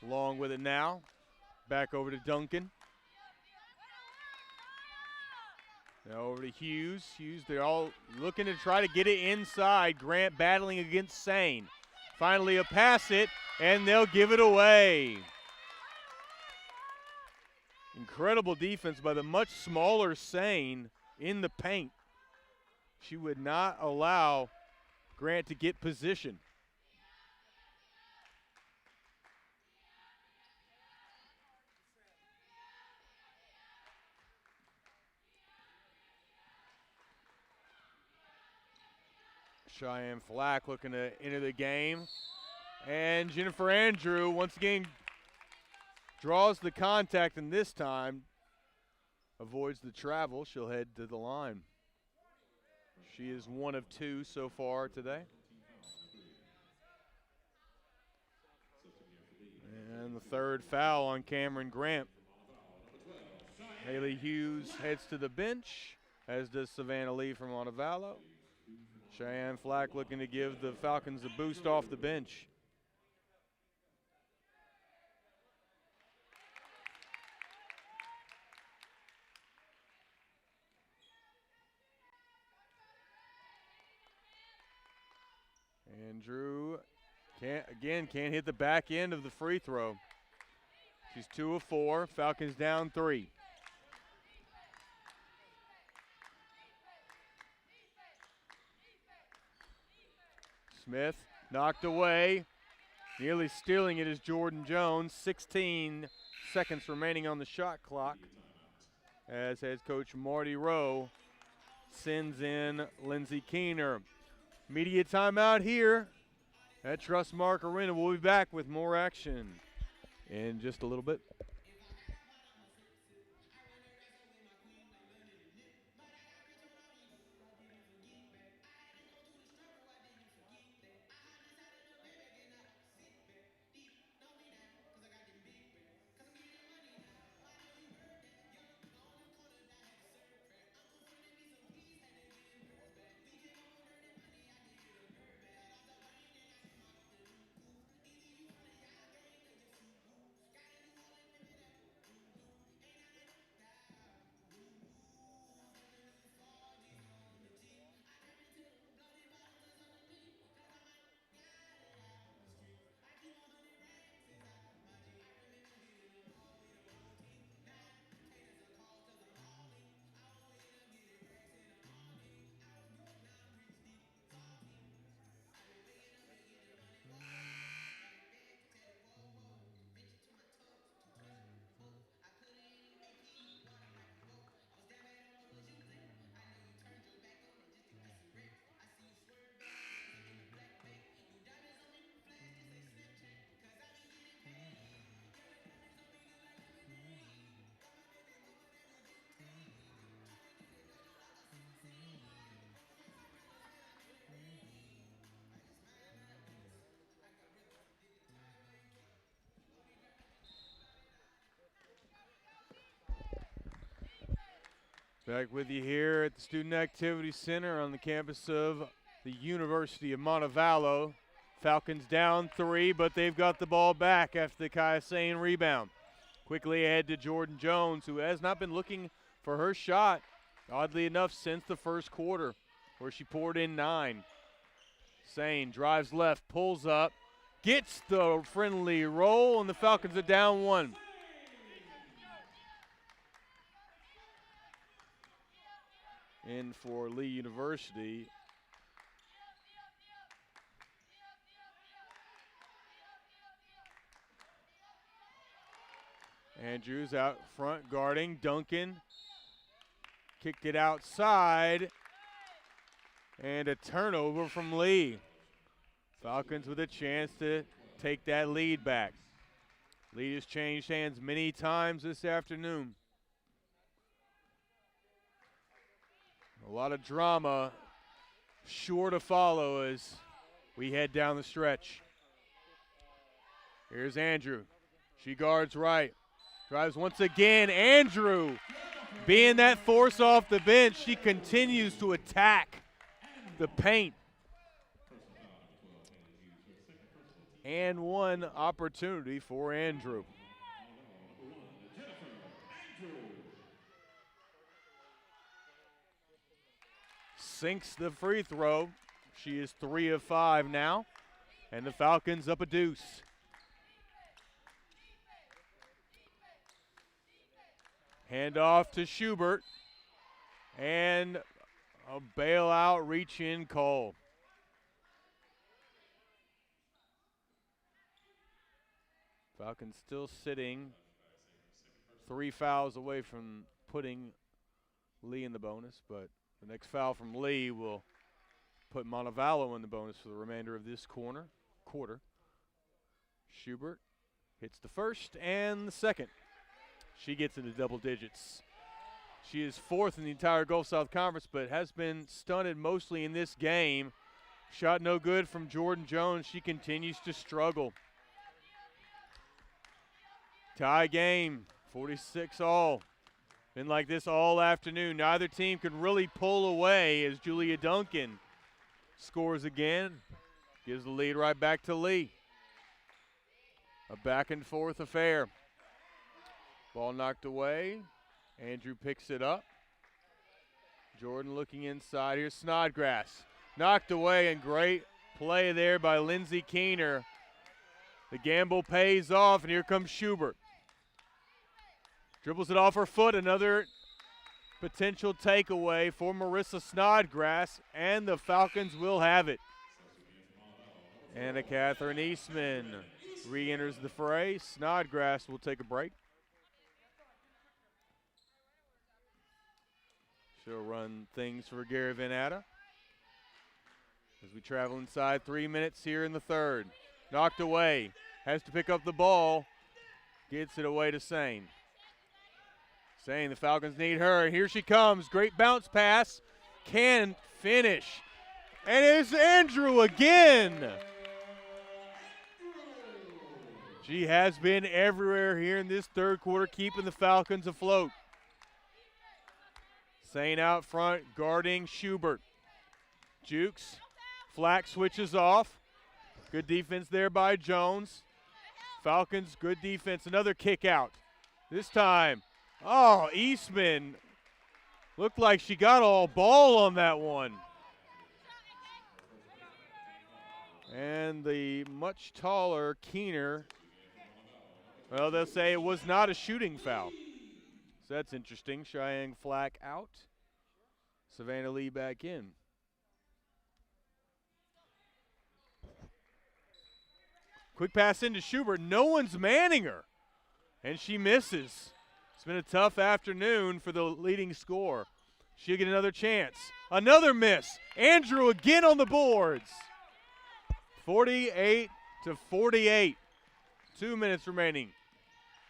[SPEAKER 2] Long with it now. Back over to Duncan. Now over to Hughes. Hughes, they're all looking to try to get it inside. Grant battling against Sane. Finally a pass it, and they'll give it away. Incredible defense by the much smaller Sane in the paint. She would not allow Grant to get position. Cheyenne Flack looking to enter the game. And Jennifer Andrew once again draws the contact, and this time avoids the travel. She'll head to the line. She is 1 of 2 so far today. And the third foul on Cameron Grant. Haley Hughes heads to the bench, as does Savannah Lee from Montevallo. Cheyenne Flack looking to give the Falcons a boost off the bench. Andrew can't hit the back end of the free throw. She's 2 of 4. Falcons down 3. Smith knocked away. Nearly stealing it is Jordan Jones. 16 seconds remaining on the shot clock as head coach Marty Rowe sends in Lindsey Keener. Media timeout here at Trustmark Arena. We'll be back with more action in just a little bit. Back with you here at the Student Activity Center on the campus of the University of Montevallo. Falcons down 3, but they've got the ball back after the Kaisain rebound. Quickly ahead to Jordan Jones, who has not been looking for her shot, oddly enough, since the first quarter, where she poured in 9. Sain drives left, pulls up, gets the friendly roll, and the Falcons are down 1. In for Lee University. Andrews out front guarding. Duncan kicked it outside. And a turnover from Lee. Falcons with a chance to take that lead back. Lead has changed hands many times this afternoon. A lot of drama sure to follow as we head down the stretch. Here's Andrew. She guards right. Drives once again. Andrew, being that force off the bench, she continues to attack the paint. And one opportunity for Andrew. Sinks the free throw. She is 3 of 5 now. And the Falcons up a deuce. Hand off to Schubert. And a bailout reach-in call. Falcons still sitting 3 fouls away from putting Lee in the bonus, but the next foul from Lee will put Montevallo in the bonus for the remainder of this quarter. Schubert hits the first and the second. She gets into double digits. She is 4th in the entire Gulf South Conference, but has been stunted mostly in this game. Shot no good from Jordan Jones. She continues to struggle. Tie game, 46 all. Been like this all afternoon. Neither team can really pull away as Julia Duncan scores again. Gives the lead right back to Lee. A back and forth affair. Ball knocked away. Andrew picks it up. Jordan looking inside. Here's Snodgrass. Knocked away, and great play there by Lindsey Keener. The gamble pays off, and here comes Schubert. Dribbles it off her foot. Another potential takeaway for Marissa Snodgrass, and the Falcons will have it. Anna Catherine Eastman re-enters the fray. Snodgrass will take a break. She'll run things for Gary Van Atta as we travel inside 3 minutes here in the third. Knocked away. Has to pick up the ball. Gets it away to Sane. Sane, the Falcons need her. Here she comes. Great bounce pass. Can finish. And it's Andrew again. She has been everywhere here in this third quarter, keeping the Falcons afloat. Sane out front, guarding Schubert. Jukes. Flack switches off. Good defense there by Jones. Falcons, good defense. Another kick out. This time, Eastman looked like she got all ball on that one. And the much taller Keener, well, they'll say it was not a shooting foul. So that's interesting. Cheyenne Flack out. Savannah Lee back in. Quick pass into Schubert. No one's manning her. And she misses. It's been a tough afternoon for the leading scorer. She'll get another chance. Another miss. Andrew again on the boards. 48-48. 2 minutes remaining.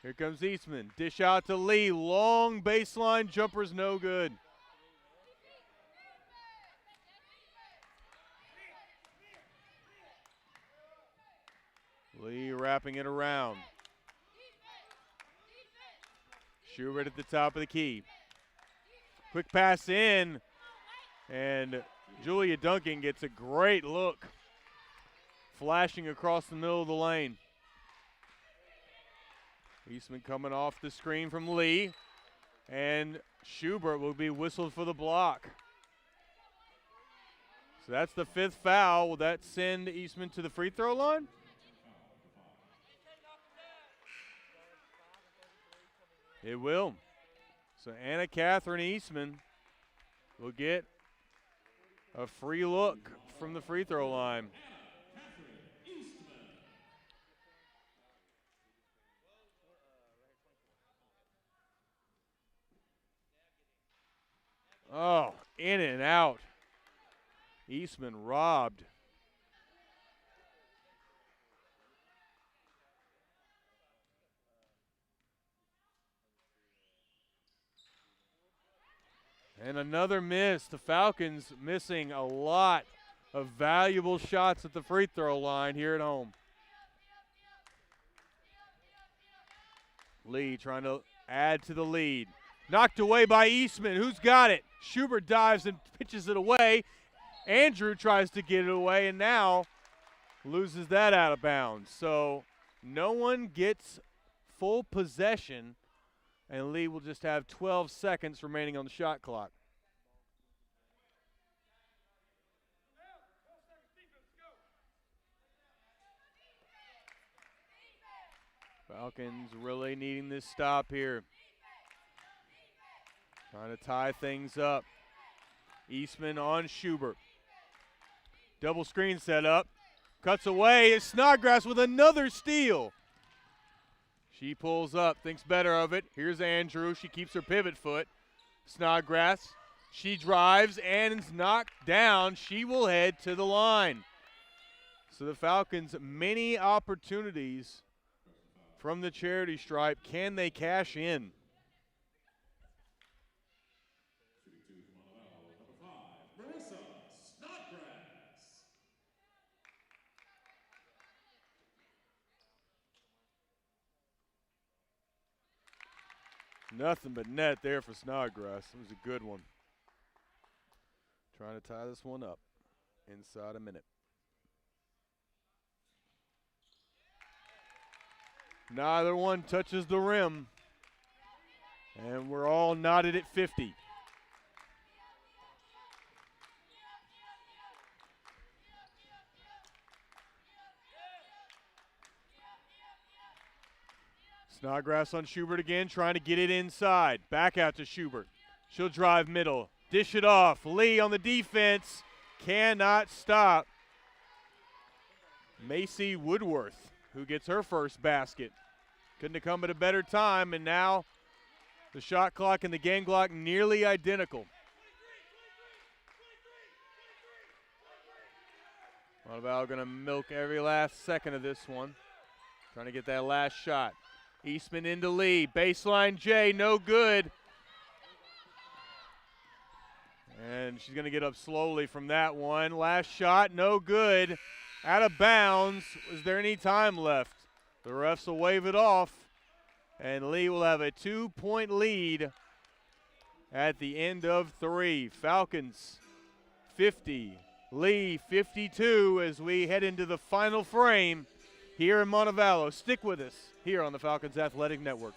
[SPEAKER 2] Here comes Eastman. Dish out to Lee. Long baseline jumper's no good. Lee wrapping it around. Schubert at the top of the key. Quick pass in, and Julia Duncan gets a great look. Flashing across the middle of the lane. Eastman coming off the screen from Lee, and Schubert will be whistled for the block. So that's the 5th foul. Will that send Eastman to the free throw line? It will. So Anna Catherine Eastman will get a free look from the free throw line. Oh, in and out. Eastman robbed. And another miss. The Falcons missing a lot of valuable shots at the free throw line here at home. Lee trying to add to the lead. Knocked away by Eastman. Who's got it? Schubert dives and pitches it away. Andrew tries to get it away and now loses that out of bounds. So no one gets full possession, and Lee will just have 12 seconds remaining on the shot clock. Falcons really needing this stop here. Trying to tie things up. Eastman on Schubert. Double screen set up. Cuts away. It's Snodgrass with another steal. She pulls up, thinks better of it. Here's Andrew. She keeps her pivot foot. Snodgrass. She drives and is knocked down. She will head to the line. So the Falcons, many opportunities from the charity stripe. Can they cash in? Nothing but net there for Snodgrass. It was a good one. Trying to tie this one up inside a minute. Neither one touches the rim. And we're all knotted at 50. Snodgrass on Schubert again, trying to get it inside. Back out to Schubert. She'll drive middle. Dish it off. Lee on the defense. Cannot stop Macy Woodworth, who gets her first basket. Couldn't have come at a better time, and now the shot clock and the game clock nearly identical. Montevallo going to milk every last second of this one. Trying to get that last shot. Eastman into Lee. Baseline J, no good. And she's going to get up slowly from that one. Last shot, no good. Out of bounds. Is there any time left? The refs will wave it off. And Lee will have a 2-point lead at the end of 3. Falcons 50, Lee 52 as we head into the final frame here in Montevallo. Stick with us here on the Falcons Athletic Network.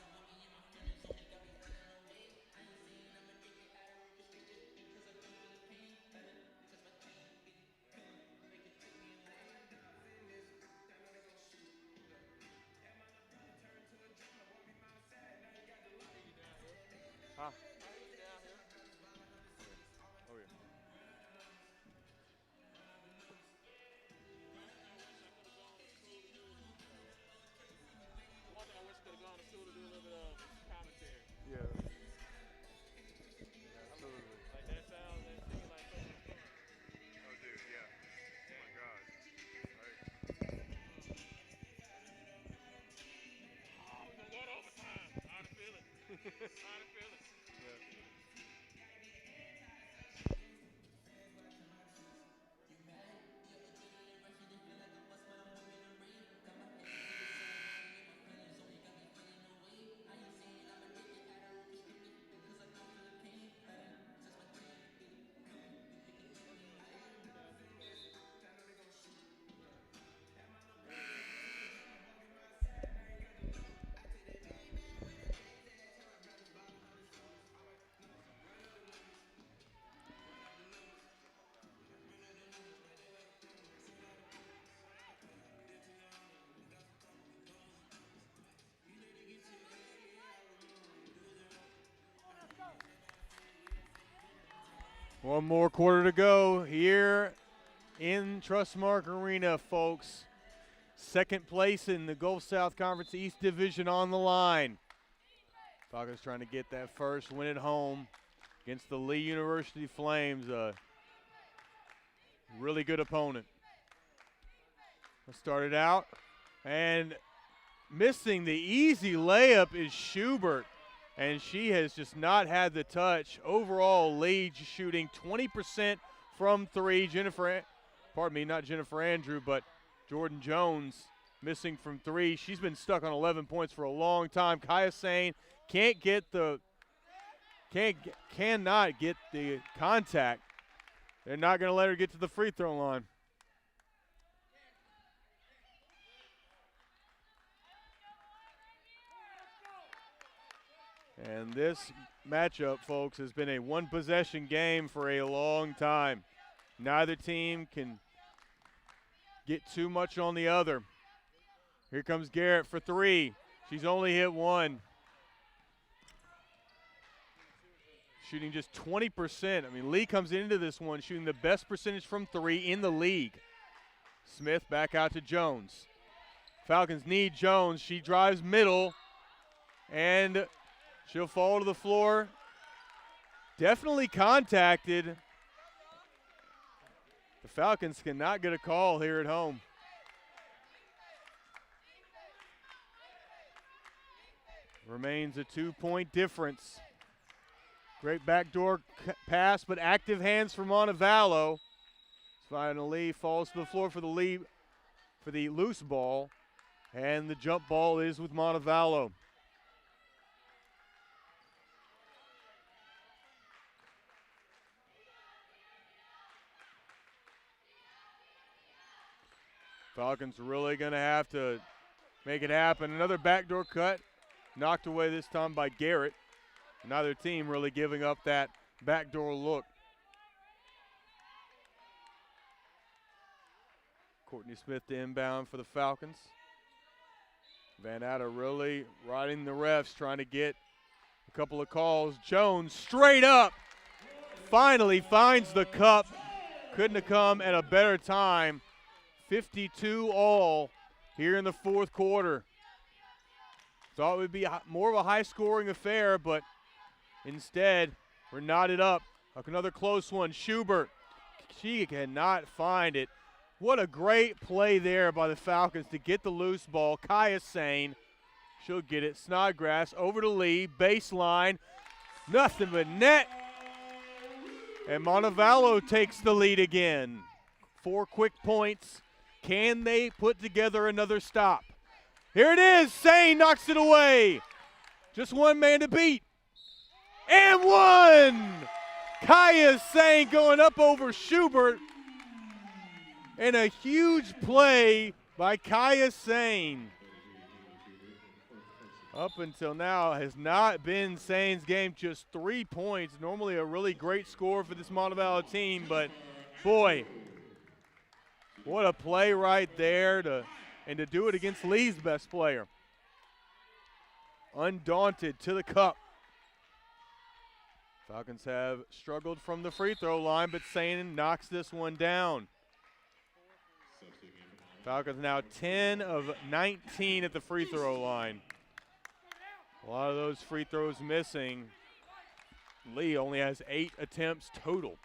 [SPEAKER 2] One more quarter to go here in Trustmark Arena, folks. Second place in the Gulf South Conference East Division on the line. Falcons trying to get that first win at home against the Lee University Flames, a really good opponent. Let's start it out. And missing the easy layup is Schubert. And she has just not had the touch. Overall, Lee shooting 20% from 3. Not Jennifer Andrew, but Jordan Jones missing from 3. She's been stuck on 11 points for a long time. Kaya Sane cannot get the contact. They're not going to let her get to the free throw line. And this matchup, folks, has been a one-possession game for a long time. Neither team can get too much on the other. Here comes Garrett for 3. She's only hit 1. Shooting just 20%. I mean, Lee comes into this one shooting the best percentage from 3 in the league. Smith back out to Jones. Falcons need Jones. She drives middle, and she'll fall to the floor. Definitely contacted. The Falcons cannot get a call here at home. Remains a 2-point difference. Great backdoor pass, but active hands for Montevallo. Finally falls to the floor for the loose ball, and the jump ball is with Montevallo. Falcons really going to have to make it happen. Another backdoor cut, knocked away this time by Garrett. Neither team really giving up that backdoor look. Courtney Smith to inbound for the Falcons. Van Atta really riding the refs, trying to get a couple of calls. Jones straight up. Finally finds the cup. Couldn't have come at a better time. 52 all here in the fourth quarter. Thought it would be more of a high-scoring affair, but instead we're knotted up. Another close one. Schubert, she cannot find it. What a great play there by the Falcons to get the loose ball. Kaya Sane, she'll get it. Snodgrass over to Lee, baseline, nothing but net. And Montevallo takes the lead again. 4 quick points. Can they put together another stop? Here it is. Sane knocks it away. Just one man to beat. And one! Kaya Sane going up over Schubert. And a huge play by Kaya Sane. Up until now has not been Sane's game, just 3 points. Normally a really great score for this Montevallo team, but boy, what a play right there and to do it against Lee's best player. Undaunted to the cup. Falcons have struggled from the free throw line, but Sane knocks this one down. Falcons now 10 of 19 at the free throw line. A lot of those free throws missing. Lee only has 8 attempts total.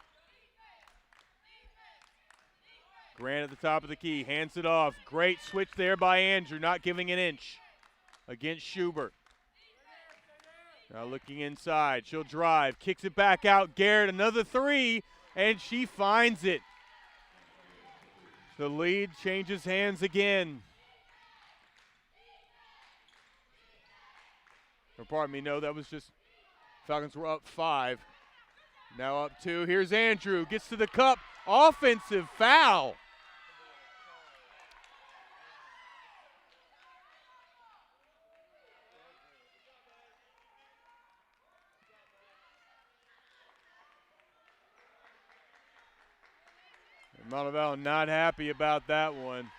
[SPEAKER 2] Grant at the top of the key, hands it off. Great switch there by Andrew, not giving an inch against Schubert. Now looking inside, she'll drive, kicks it back out. Garrett, another 3, and she finds it. The lead changes hands again. Or pardon me, no, that was just Falcons were up 5. Now up 2. Here's Andrew, gets to the cup. Offensive foul. Montevallo not happy about that one.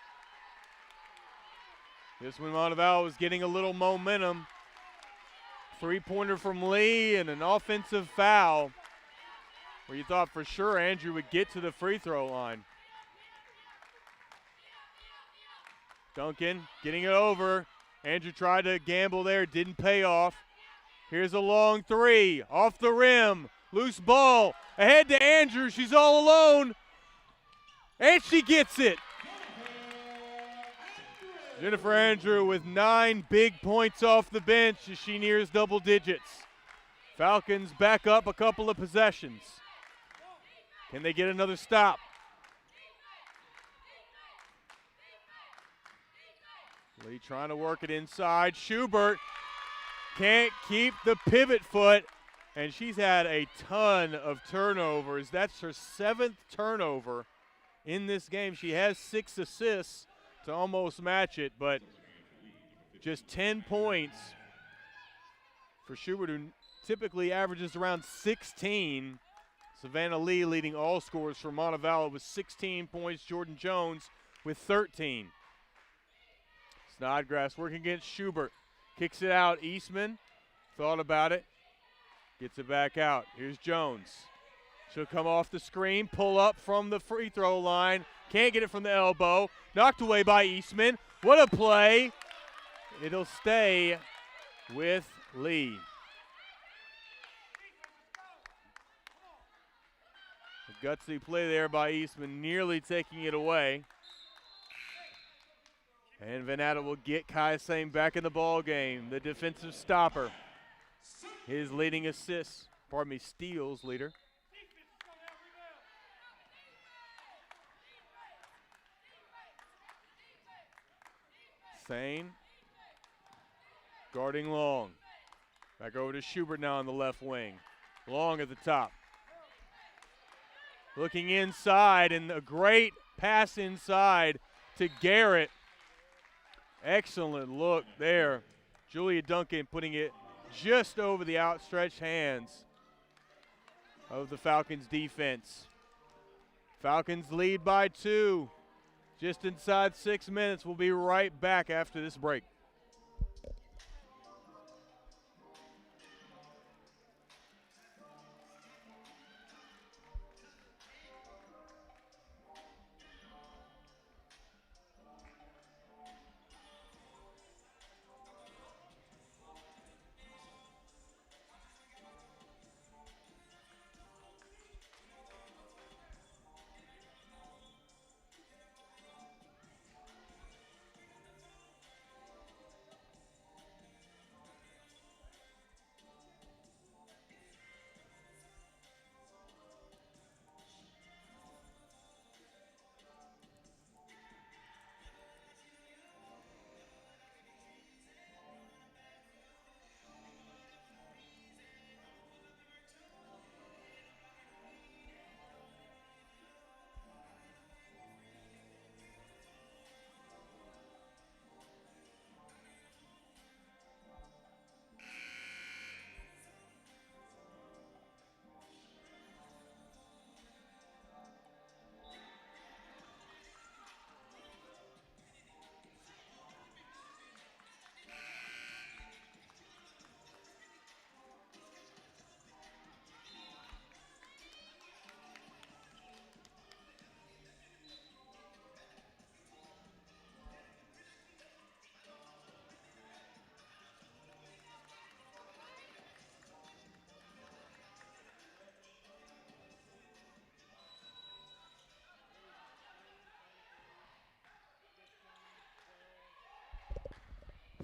[SPEAKER 2] This one, Montevallo was getting a little momentum. 3-pointer from Lee and an offensive foul where you thought for sure Andrew would get to the free throw line. Duncan getting it over. Andrew tried to gamble there, didn't pay off. Here's a long 3, off the rim, loose ball, ahead to Andrew, she's all alone. And she gets it. Jennifer Andrew with 9 big points off the bench as she nears double digits. Falcons back up a couple of possessions. Can they get another stop? Lee trying to work it inside. Schubert can't keep the pivot foot, and she's had a ton of turnovers. That's her 7th turnover in this game. She has 6 assists to almost match it, but just 10 points for Schubert, who typically averages around 16. Savannah Lee leading all scorers for Montevallo with 16 points. Jordan Jones with 13. Snodgrass working against Schubert. Kicks it out. Eastman thought about it. Gets it back out. Here's Jones. She'll come off the screen, pull up from the free throw line. Can't get it from the elbow. Knocked away by Eastman. What a play. It'll stay with Lee. A gutsy play there by Eastman, nearly taking it away. And Van Atta will get Kai Sane back in the ball game. The defensive stopper. His leading assists, steals leader. Sane guarding Long. Back over to Schubert now on the left wing. Long at the top. Looking inside, and a great pass inside to Garrett. Excellent look there. Julia Duncan putting it just over the outstretched hands of the Falcons defense. Falcons lead by 2. Just inside 6 minutes. We'll be right back after this break.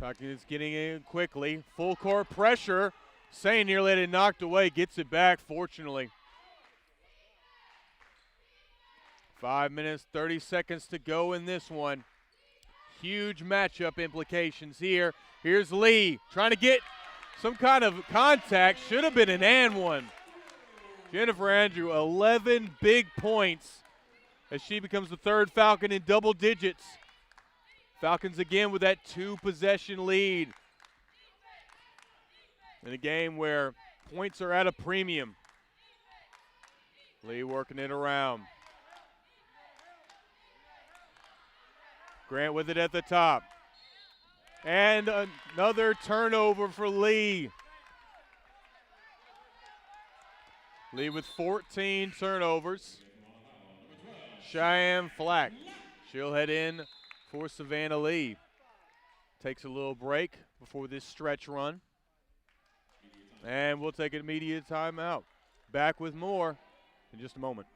[SPEAKER 2] Falcons getting in quickly. Full court pressure. Sane nearly had it knocked away. Gets it back, fortunately. 5 minutes, 30 seconds to go in this one. Huge matchup implications here. Here's Lee trying to get some kind of contact. Should have been an and one. Jennifer Andrew, 11 big points as she becomes the third Falcon in double digits. Falcons again with that 2-possession lead in a game where points are at a premium. Lee working it around. Grant with it at the top. And another turnover for Lee. Lee with 14 turnovers. Cheyenne Flack. She'll head in for Savannah Lee. Takes a little break before this stretch run. And we'll take an immediate timeout. Back with more in just a moment.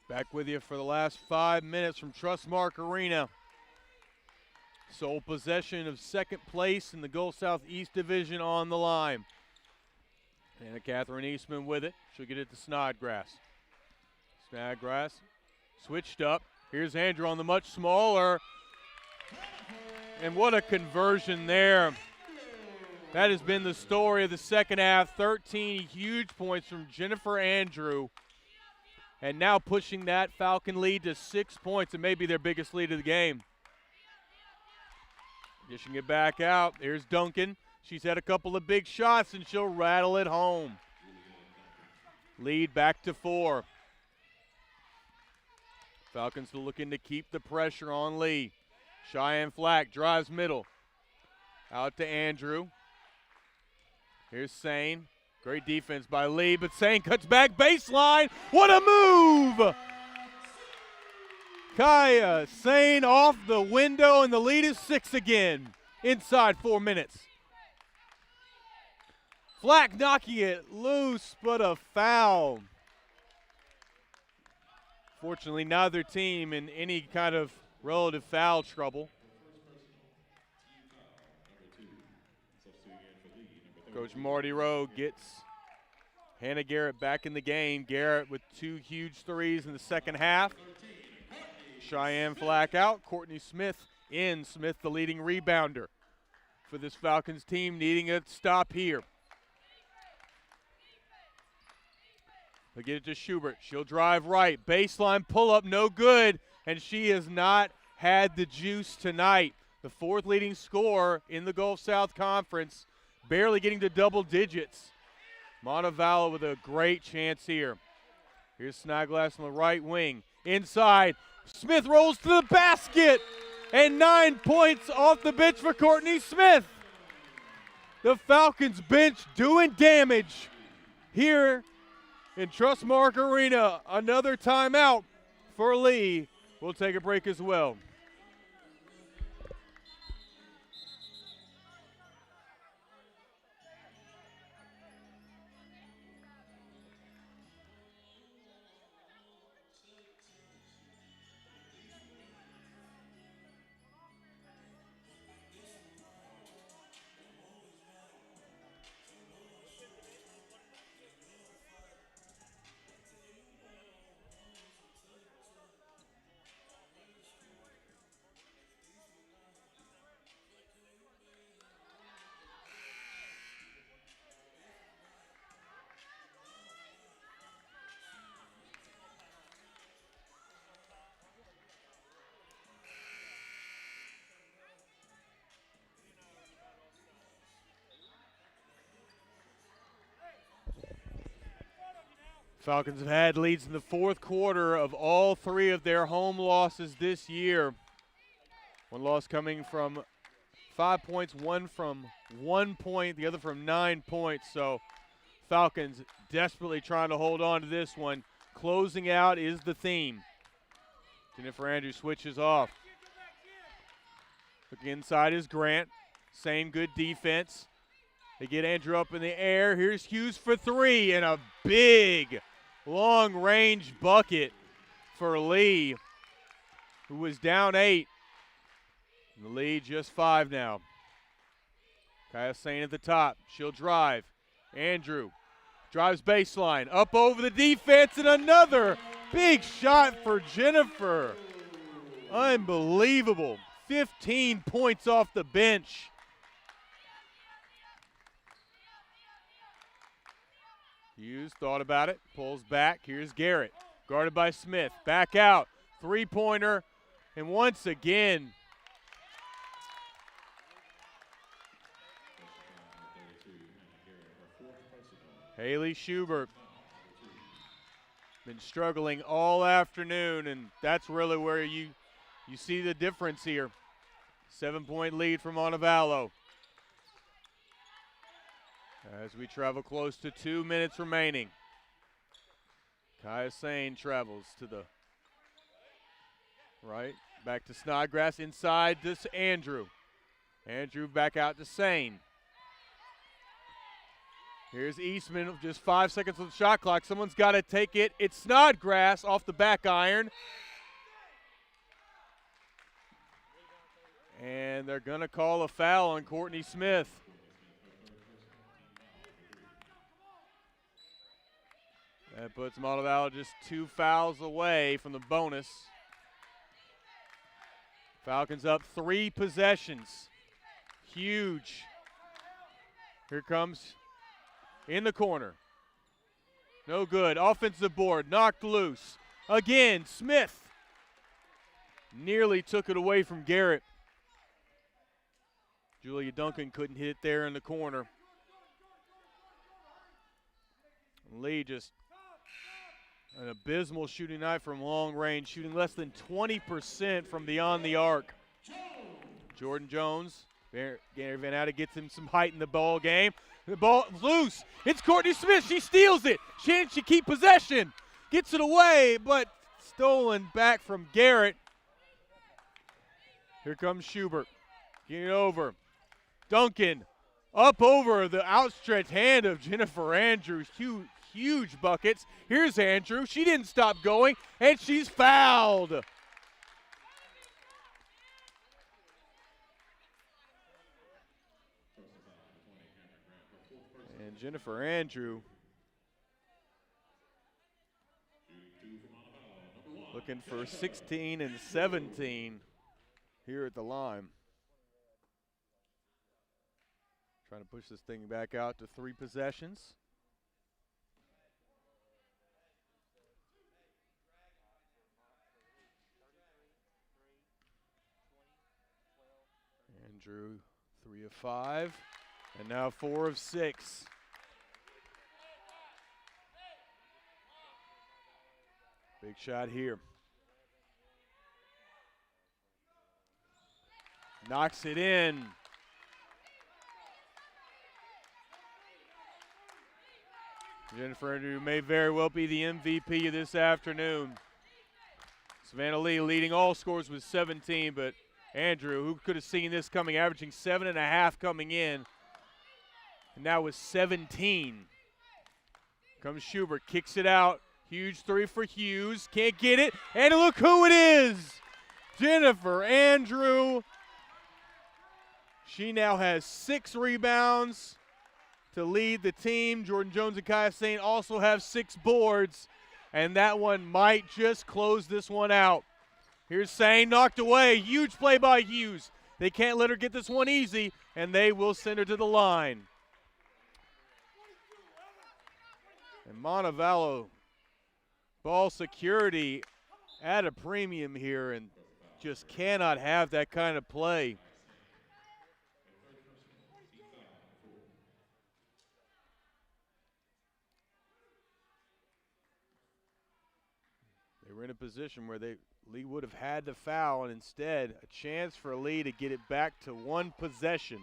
[SPEAKER 2] Back with you for the last 5 minutes from Trustmark Arena. Sole possession of second place in the Gulf Southeast Division on the line. And Catherine Eastman with it. She'll get it to Snodgrass. Snodgrass switched up. Here's Andrew on the much smaller. And what a conversion there. That has been the story of the second half. 13 huge points from Jennifer Andrew. And now pushing that Falcon lead to 6 points, and maybe their biggest lead of the game. Dishing it back out. Here's Duncan. She's had a couple of big shots, and she'll rattle it home. Lead back to 4. Falcons looking to keep the pressure on Lee. Cheyenne Flack drives middle. Out to Andrew. Here's Sane. Great defense by Lee, but Sane cuts back baseline. What a move! Kaya Sane off the window, and the lead is 6 again inside 4 minutes. Flack knocking it loose, but a foul. Fortunately, neither team in any kind of relative foul trouble. Coach Marty Rowe gets Hannah Garrett back in the game. Garrett with 2 huge threes in the second half. Cheyenne Flack out. Courtney Smith in. Smith the leading rebounder for this Falcons team, needing a stop here. They'll get it to Schubert. She'll drive right. Baseline pull-up, no good. And she has not had the juice tonight. The 4th leading scorer in the Gulf South Conference. Barely getting to double digits. Montevallo with a great chance here. Here's Snodgrass on the right wing. Inside. Smith rolls to the basket. And 9 points off the bench for Courtney Smith. The Falcons bench doing damage here in Trustmark Arena. Another timeout for Lee. We'll take a break as well. Falcons have had leads in the fourth quarter of all three of their home losses this year. One loss coming from 5 points, one from 1 point, the other from 9 points. So Falcons desperately trying to hold on to this one. Closing out is the theme. Jennifer Andrews switches off. Looking inside is Grant. Same good defense. They get Andrew up in the air. Here's Hughes for three, and a big long-range bucket for Lee, who was down 8. The lead just 5 now. Kaya Sain at the top. She'll drive. Andrew drives baseline. Up over the defense, and another big shot for Jennifer. Unbelievable. 15 points off the bench. Hughes thought about it, pulls back. Here's Garrett, guarded by Smith. Back out, three-pointer, and once again, Haley Schubert. Been struggling all afternoon, and that's really where you see the difference here. 7-point lead for Montevallo. As we travel close to 2 minutes remaining. Kaya Sain travels to the right. Back to Snodgrass. Inside to Andrew. Andrew back out to Sain. Here's Eastman. Just 5 seconds on the shot clock. Someone's got to take it. It's Snodgrass off the back iron. And they're going to call a foul on Courtney Smith. That puts Montevallo just 2 fouls away from the bonus. Falcons up 3 possessions. Huge. Here comes in the corner. No good. Offensive board knocked loose. Again, Smith nearly took it away from Garrett. Julia Duncan couldn't hit it there in the corner. Lee just an abysmal shooting night from long range, shooting less than 20% from beyond the arc. Jordan Jones, Gary Van Atta gets him some height in the ball game. The ball loose. It's Courtney Smith. She steals it. She keep possession. Gets it away, but stolen back from Garrett. Here comes Schubert. Getting it over. Duncan up over the outstretched hand of Jennifer Andrews. Huge buckets. Here's Andrew. She didn't stop going, and she's fouled. And Jennifer Andrew looking for 16 and 17 here at the line. Trying to push this thing back out to 3 possessions. Andrew, 3 of 5, and now 4 of 6. Big shot here. Knocks it in. Jennifer Andrew may very well be the MVP of this afternoon. Savannah Lee leading all scores with 17, but Andrew, who could have seen this coming, averaging 7.5 coming in, and now with 17. Comes Schubert, kicks it out. Huge 3 for Hughes, can't get it, and look who it is! Jennifer Andrew. She now has 6 rebounds to lead the team. Jordan Jones and Kaya Sain also have 6 boards, and that one might just close this one out. Here's Sain, knocked away. Huge play by Hughes. They can't let her get this one easy, and they will send her to the line. And Montevallo, ball security at a premium here, and just cannot have that kind of play. They were in a position where Lee would have had the foul, and instead a chance for Lee to get it back to one possession.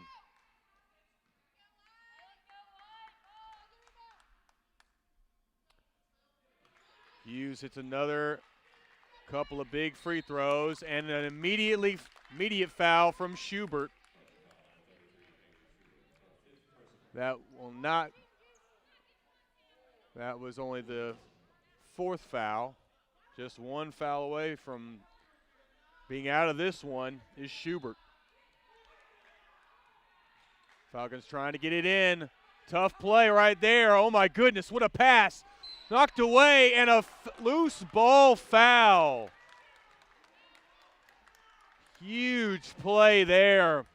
[SPEAKER 2] Hughes hits another couple of big free throws and an immediate foul from Schubert. That was only the fourth foul. Just one foul away from being out of this one is Schubert. Falcons trying to get it in. Tough play right there. Oh my goodness, what a pass. Knocked away and a loose ball foul. Huge play there.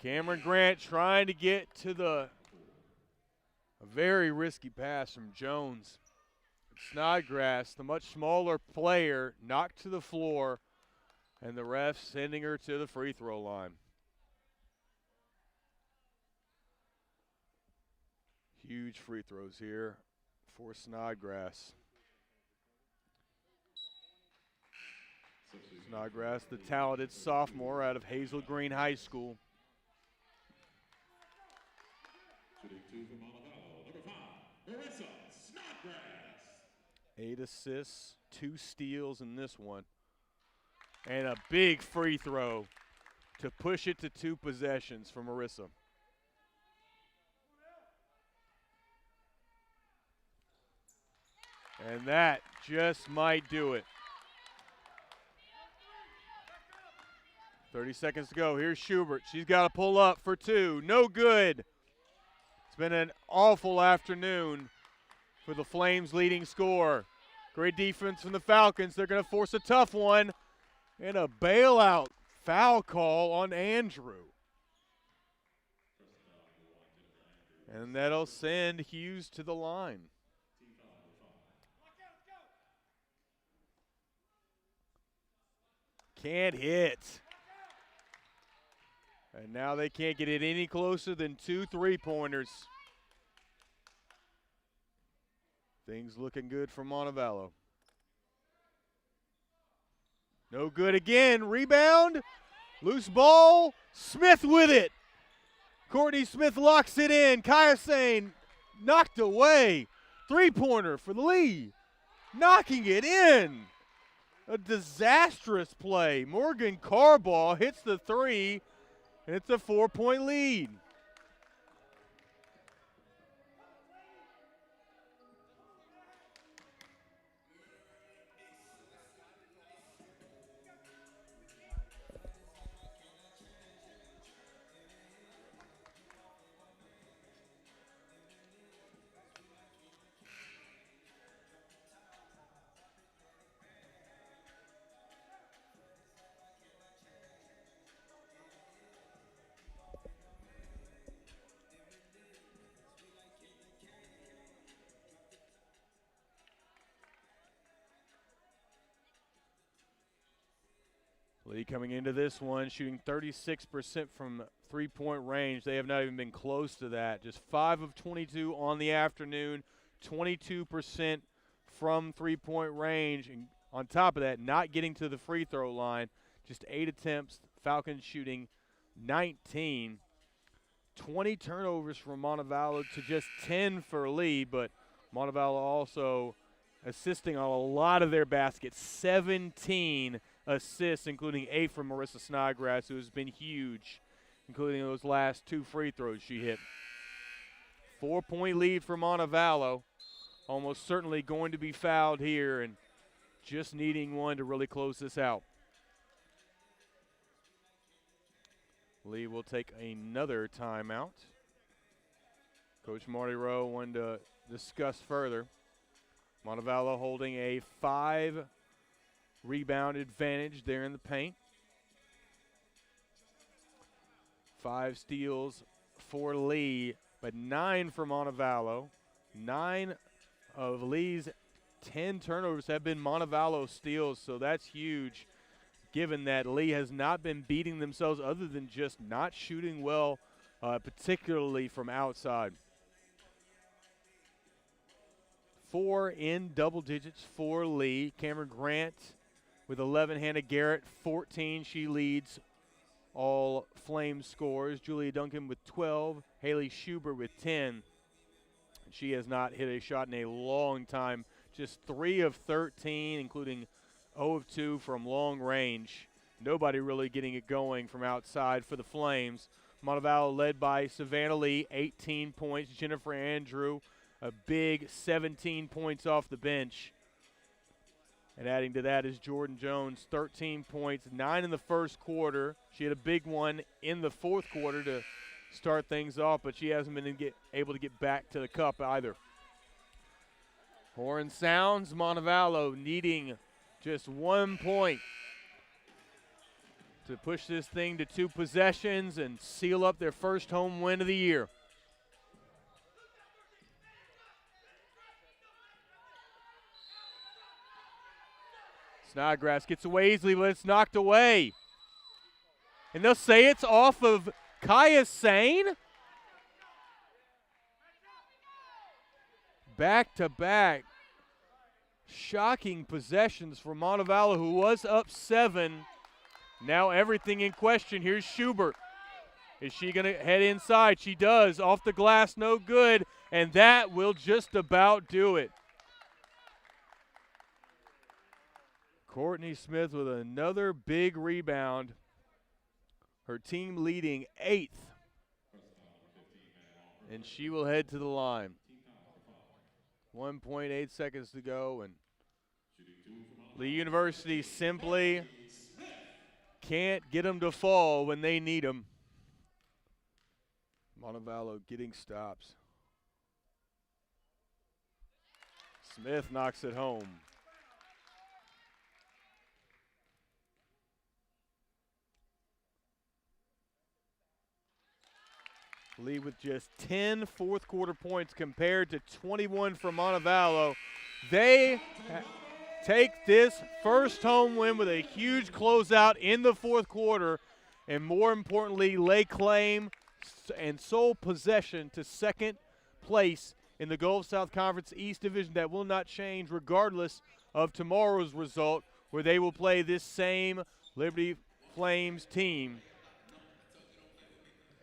[SPEAKER 2] Cameron Grant trying to get to a very risky pass from Jones. Snodgrass, the much smaller player, knocked to the floor, and the ref sending her to the free throw line. Huge free throws here for Snodgrass. Snodgrass, the talented sophomore out of Hazel Green High School.
[SPEAKER 1] Shooting 2 for Montevallo, number 5, Marissa Snodgrass.
[SPEAKER 2] 8 assists, 2 steals in this one. And a big free throw to push it to 2 possessions for Marissa. And that just might do it. 30 seconds to go. Here's Schubert. She's got to pull up for 2. No good. It's been an awful afternoon for the Flames' leading scorer. Great defense from the Falcons. They're going to force a tough one. And a bailout foul call on Andrew. And that'll send Hughes to the line. Can't hit. And now they can't get it any closer than 2 3-pointers. Things looking good for Montevallo. No good again. Rebound. Loose ball. Smith with it. Courtney Smith locks it in. Kayasane knocked away. 3-pointer for the lead. Knocking it in. A disastrous play. Morgan Carbaugh hits the 3, and it's a 4-point lead. Lee coming into this one, shooting 36% from 3-point range. They have not even been close to that. Just 5 of 22 on the afternoon, 22% from 3-point range. And on top of that, not getting to the free throw line, just 8 attempts. Falcons shooting 19. 20 turnovers from Montevallo to just 10 for Lee, but Montevallo also assisting on a lot of their baskets. 17 assists, including 8 from Marissa Snodgrass, who has been huge, including those last 2 free throws she hit. 4-point lead for Montevallo. Almost certainly going to be fouled here and just needing one to really close this out. Lee will take another timeout. Coach Marty Rowe wanted to discuss further. Montevallo holding a 5-rebound advantage there in the paint. 5 steals for Lee, but 9 for Montevallo. 9 of Lee's 10 turnovers have been Montevallo steals, so that's huge, given that Lee has not been beating themselves other than just not shooting well, particularly from outside. 4 in double digits for Lee. Cameron Grant with 11. Hannah Garrett, 14. She leads all Flames scores. Julia Duncan with 12. Haley Schubert with 10. She has not hit a shot in a long time. Just 3 of 13, including 0 of 2 from long range. Nobody really getting it going from outside for the Flames. Montevallo led by Savannah Lee, 18 points. Jennifer Andrew, a big 17 points off the bench. And adding to that is Jordan Jones, 13 points, 9 in the first quarter. She had a big one in the fourth quarter to start things off, but she hasn't been able to get back to the cup either. Horn sounds. Montevallo needing just 1 point to push this thing to 2 possessions and seal up their first home win of the year. Snodgrass gets away easily, but it's knocked away. And they'll say it's off of Kaya Sane. Back-to-back shocking possessions for Montevallo, who was up 7. Now everything in question. Here's Schubert. Is she going to head inside? She does. Off the glass, no good. And that will just about do it. Courtney Smith with another big rebound. Her team leading 8th. And she will head to the line. 1.8 seconds to go. And Lee University simply can't get them to fall when they need them. Montevallo getting stops. Smith knocks it home. Lee with just 10 fourth quarter points compared to 21 for Montevallo. They take this first home win with a huge closeout in the fourth quarter, and more importantly, lay claim and sole possession to second place in the Gulf South Conference East Division. That will not change regardless of tomorrow's result, where they will play this same Liberty Flames team.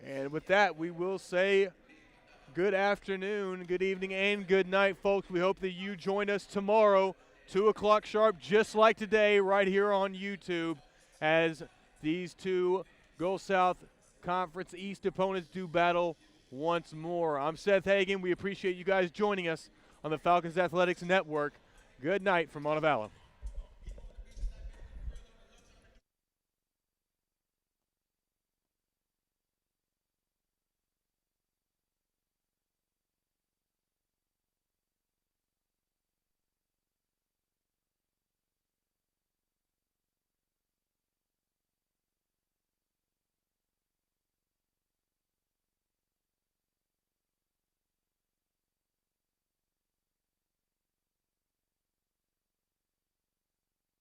[SPEAKER 2] And with that, we will say good afternoon, good evening, and good night, folks. We hope that you join us tomorrow, 2 o'clock sharp, just like today, right here on YouTube, as these two Gulf South Conference East opponents do battle once more. I'm Seth Hagan. We appreciate you guys joining us on the Falcons Athletics Network. Good night from Montevallo.